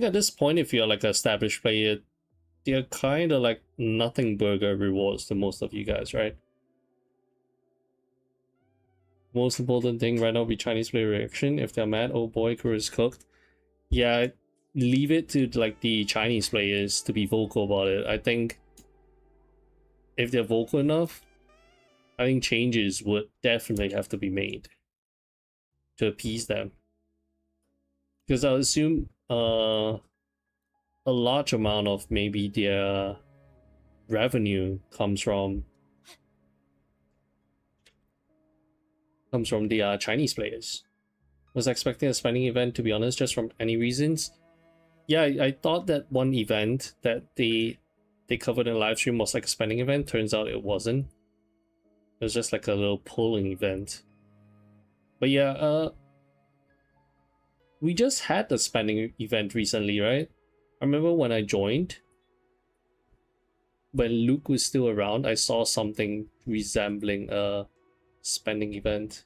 at this point, if you're like an established player, they're kind of like nothing burger rewards to most of you guys, right? Most important thing right now will be Chinese player reaction. If they're mad, oh boy, Kuro is cooked. Yeah, leave it to like the Chinese players to be vocal about it. I think if they're vocal enough, I think changes would definitely have to be made. to appease them. Because I assume a large amount of maybe their revenue comes from the Chinese players. Was expecting a spending event, to be honest, just from any reasons. Yeah, I thought that one event that they covered in a live stream was like a spending event. Turns out it wasn't. It was just like a little polling event. But yeah, we just had the spending event recently, right? I remember when I joined, when Luke was still around, I saw something resembling a spending event.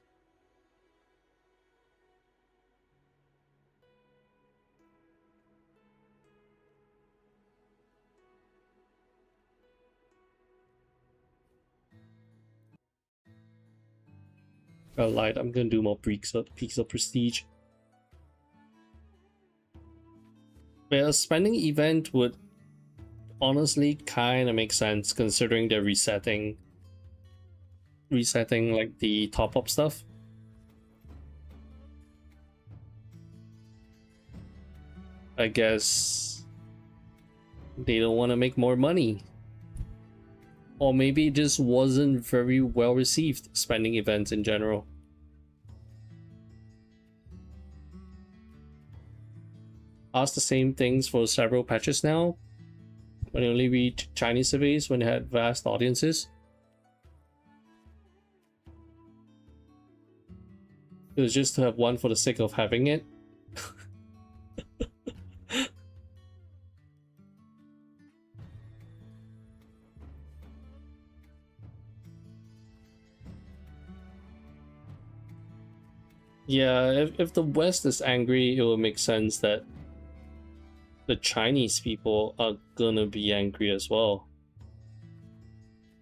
I lied, I'm gonna do more peaks of prestige. But a spending event would honestly kind of make sense considering they're resetting like the top-up stuff. I guess they don't want to make more money. Or maybe it just wasn't very well received, spending events in general. Asked the same things for several patches now, when they only read Chinese surveys when they had vast audiences. It was just to have one for the sake of having it. Yeah, if the West is angry, it will make sense that the Chinese people are gonna be angry as well.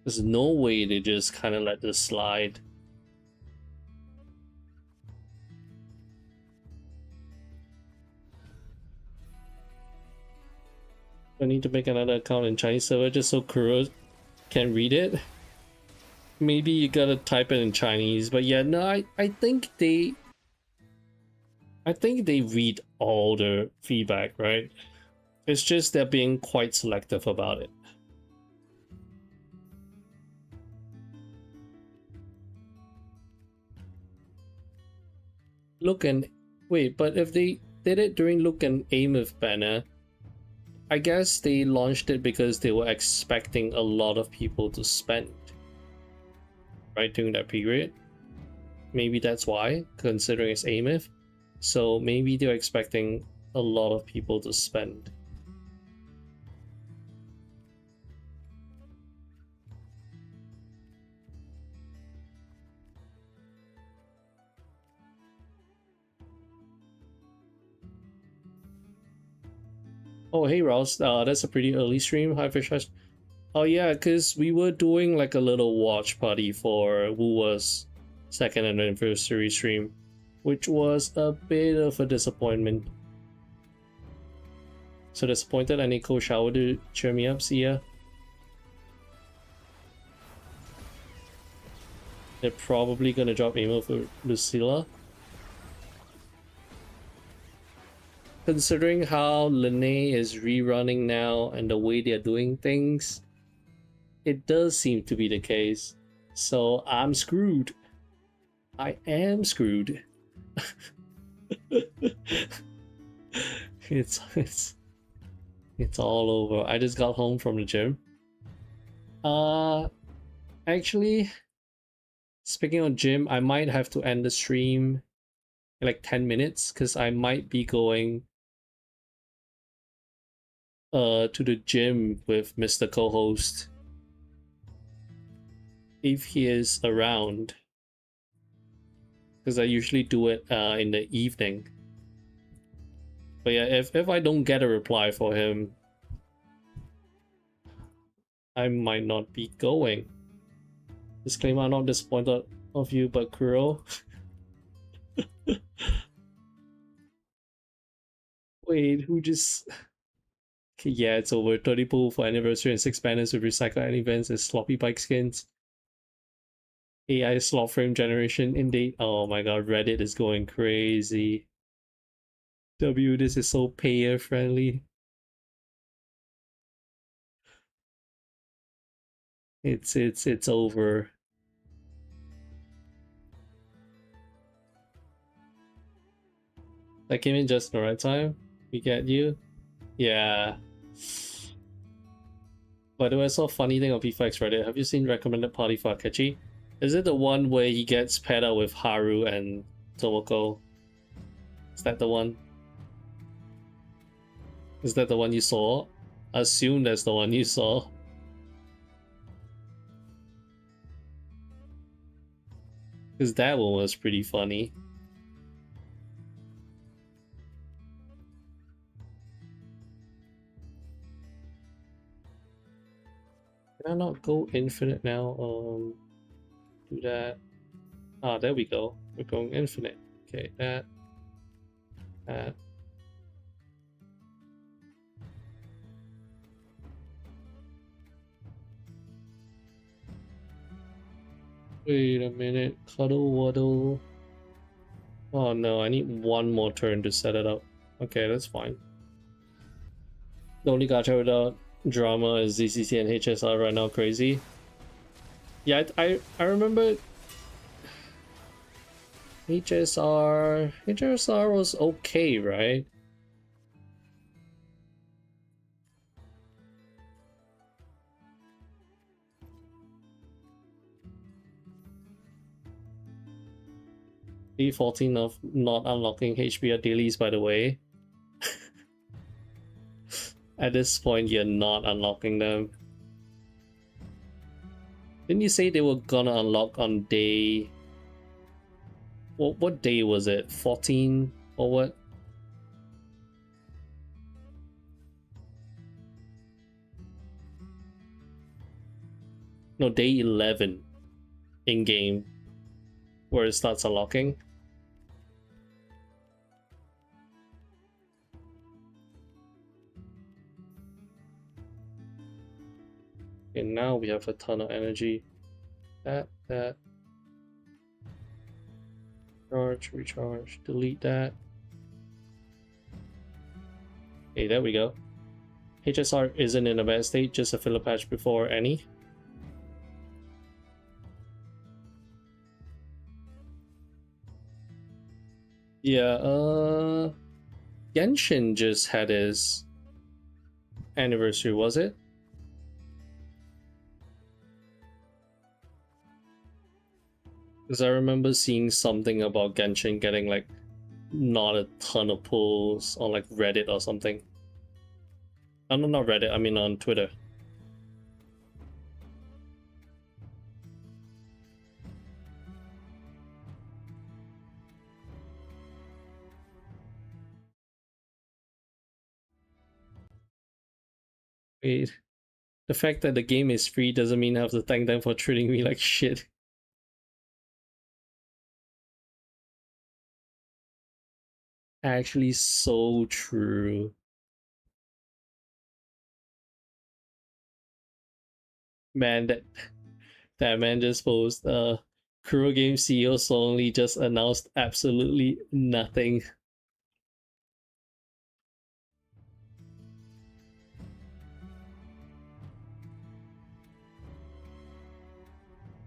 There's no way they just kind of let this slide. I need to make another account in Chinese server just so Kuro can read it. Maybe you gotta type it in Chinese, but yeah, no, I think they read all the feedback, right? It's just they're being quite selective about it. Look and wait, but if they did it during Look and Ameth banner, I guess they launched it because they were expecting a lot of people to spend, right, during that period. Maybe that's why, considering it's Ameth. So maybe they're expecting a lot of people to spend. Oh, hey Ross, that's a pretty early stream. Hi Fish Hush. Oh yeah, because we were doing like a little watch party for Wuwa's second anniversary stream, which was a bit of a disappointment. So disappointed, I need cold shower to cheer me up. See ya. They're probably gonna drop email for Lucilla. Considering how Lene is rerunning now and the way they're doing things, it does seem to be the case. So I'm screwed. I am screwed. It's all over. I just got home from the gym. Actually, speaking of gym, I might have to end the stream in like 10 minutes because I might be going to the gym with Mr. Co-host if he is around, because I usually do it in the evening. But yeah, if I don't get a reply for him, I might not be going. Disclaimer, I'm not disappointed of you, but Kuro. Wait, who just... Okay, yeah, it's over. 30 pool for anniversary and 6 banners with recycled events and sloppy bike skins. AI slot frame generation indeed. Oh my god, Reddit is going crazy. This is so payer friendly. It's over. That came in just the right time. We get you. Yeah. By the way, I saw a funny thing on PFX Reddit. Have you seen recommended party for Akechi? Is it the one where he gets paired up with Haru and Tomoko? Is that the one? Is that the one you saw? I assume that's the one you saw. Because that one was pretty funny. Can I not go infinite now? Do that. Ah, there we go. We're going infinite. Okay, that. Wait a minute. Cuddle waddle. Oh no, I need one more turn to set it up. Okay, that's fine. The only gacha without drama is ZCC and HSR right now crazy. Yeah, I remember HSR was okay, right? Day 14 of not unlocking HBR dailies, by the way. At this point, you're not unlocking them. Didn't you say they were gonna unlock on day... What day was it? 14 or what? No, day 11 in-game where it starts unlocking. And now we have a ton of energy. That. Recharge, delete that. Okay, there we go. HSR isn't in a bad state, just a filler patch before any. Yeah, Genshin just had his anniversary, was it? Because I remember seeing something about Genshin getting like not a ton of pulls on like Reddit or something. Oh, no, not Reddit, I mean on Twitter. Wait, the fact that the game is free doesn't mean I have to thank them for treating me like shit. Actually, so true. Man, that man just posed, Kuro Game CEO Solonly just announced absolutely nothing.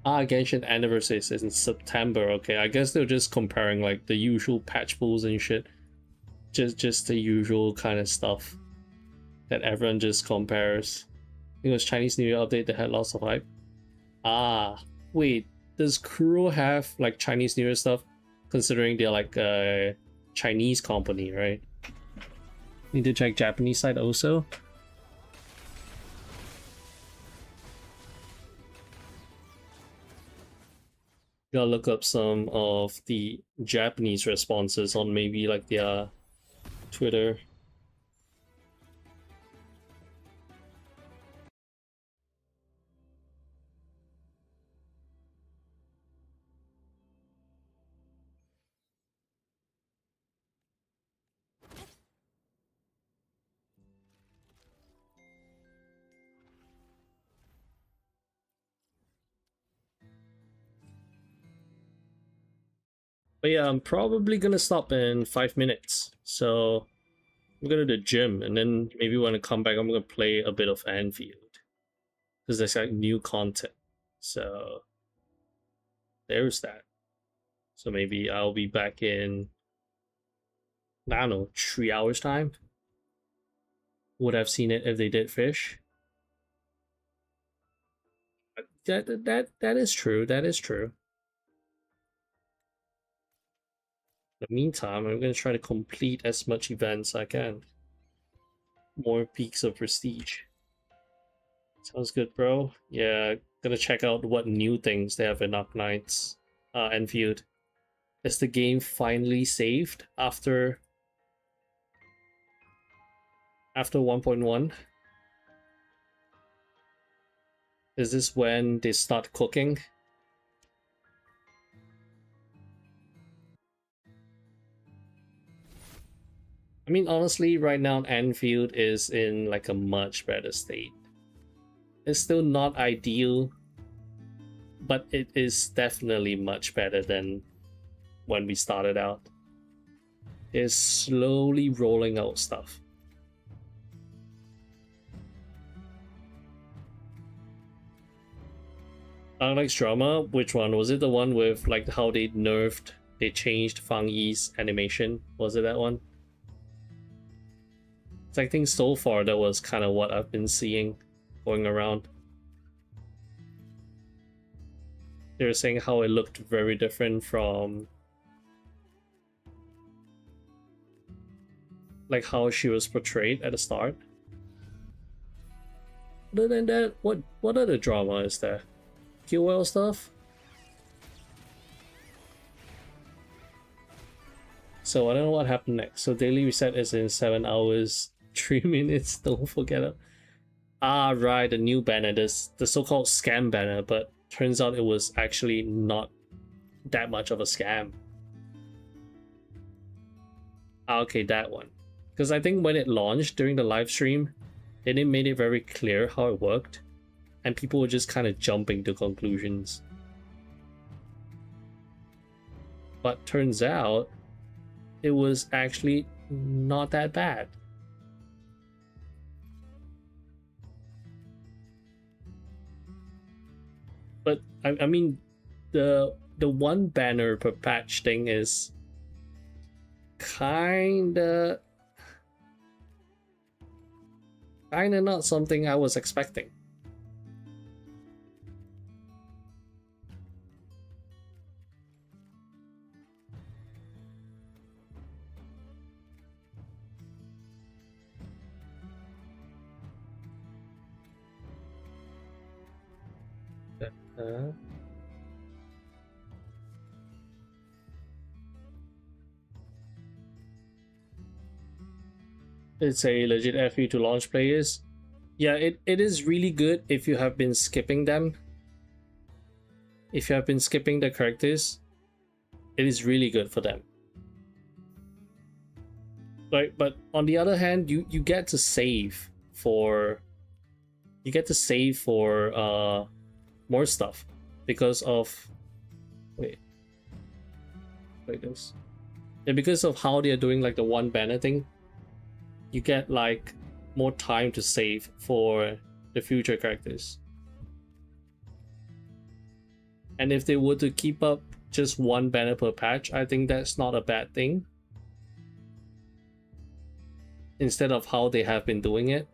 Ah, Genshin anniversary is in September. Okay, I guess they're just comparing like the usual patch pools and shit. Just the usual kind of stuff that everyone just compares. I think it was Chinese New Year update that had lots of hype. Ah, wait, does Kuro have like Chinese New Year stuff? Considering they're like a Chinese company, right? Need to check Japanese side also. Gotta look up some of the Japanese responses on maybe like their Twitter. But yeah, I'm probably gonna stop in 5 minutes. So I'm gonna do the gym, and then maybe when I come back, I'm gonna play a bit of Anfield. Because there's like new content. So there's that. So maybe I'll be back in, I don't know, 3 hours time. Would have seen it if they did fish. That is true. That is true. In the meantime, I'm gonna try to complete as much events I can. More peaks of prestige. Sounds good, bro. Yeah, gonna check out what new things they have in Arknights, Enfield. Is the game finally saved after 1.1? Is this when they start cooking? I mean, honestly, right now Anfield is in like a much better state. It's still not ideal, but it is definitely much better than when we started out. It's slowly rolling out stuff. Arknight's drama, which one? Was it the one with like how they changed Fang Yi's animation? Was it that one? I think so far that was kind of what I've been seeing going around. They were saying how it looked very different from like how she was portrayed at the start. Other than that, what other drama is there? QL stuff? So I don't know what happened next. So daily reset is in 7 hours, 3 minutes. Don't forget it. Ah, right, the new banner, the so-called scam banner, but turns out it was actually not that much of a scam. Ah, okay, that one. Because I think when it launched during the live stream, they didn't make it very clear how it worked, and people were just kind of jumping to conclusions. But turns out, it was actually not that bad. But I mean, the one banner per patch thing is kinda not something I was expecting. It's a legit FU to launch players. Yeah, it is really good if you have been skipping them. If you have been skipping the characters, it is really good for them. Right, but on the other hand, you get to save for more stuff because of this. And because of how they are doing like the one banner thing, you get like more time to save for the future characters. And if they were to keep up just one banner per patch, I think that's not a bad thing. Instead of how they have been doing it.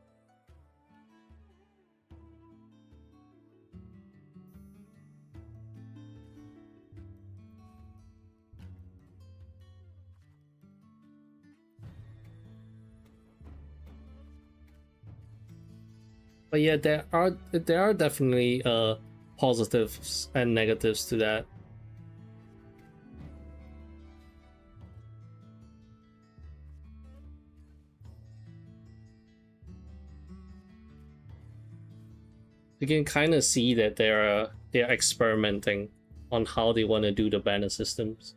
But yeah, there are definitely positives and negatives to that. You can kind of see that they're experimenting on how they want to do the banner systems.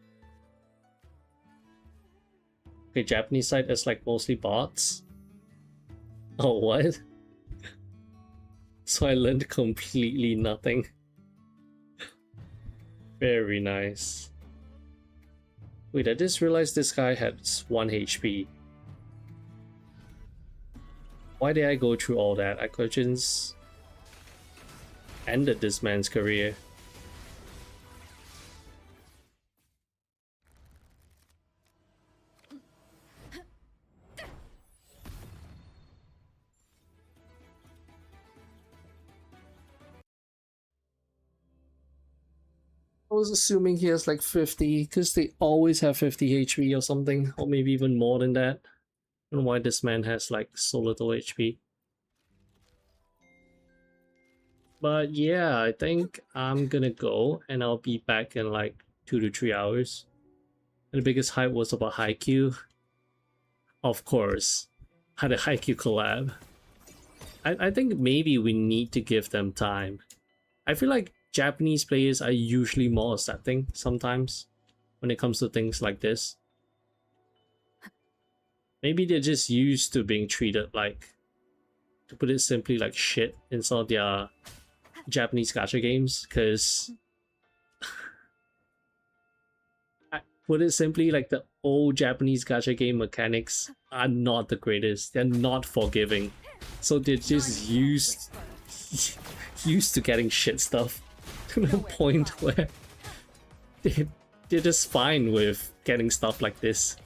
Okay, Japanese side is like mostly bots. Oh, what? So I learned completely nothing. Very nice. Wait, I just realized this guy has 1 HP. Why did I go through all that? I could just ended this man's career. I was assuming he has like 50, because they always have 50 HP or something, or maybe even more than that. I don't know why this man has like so little HP. But yeah, I think I'm gonna go, and I'll be back in like 2 to 3 hours. And the biggest hype was about Haikyuu. Of course, had a Haikyuu collab. I think maybe we need to give them time. I feel like Japanese players are usually more accepting sometimes when it comes to things like this. Maybe they're just used to being treated like, to put it simply, like shit in some of their Japanese gacha games, because I put it simply, like the old Japanese gacha game mechanics are not the greatest. They're not forgiving, so they're just used to getting shit stuff to the point where they're just fine with getting stuff like this.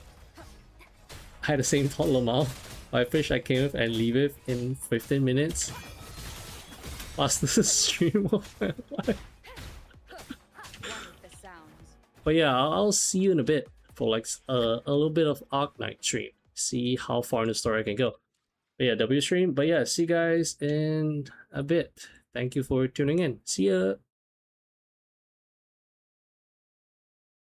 I had the same thought, Lamau. I fish I came with and leave it in 15 minutes. Fastest stream of my life. But yeah, I'll see you in a bit for like a little bit of Arknight stream. See how far in the story I can go. But yeah, W stream. But yeah, see you guys in a bit. Thank you for tuning in. See ya.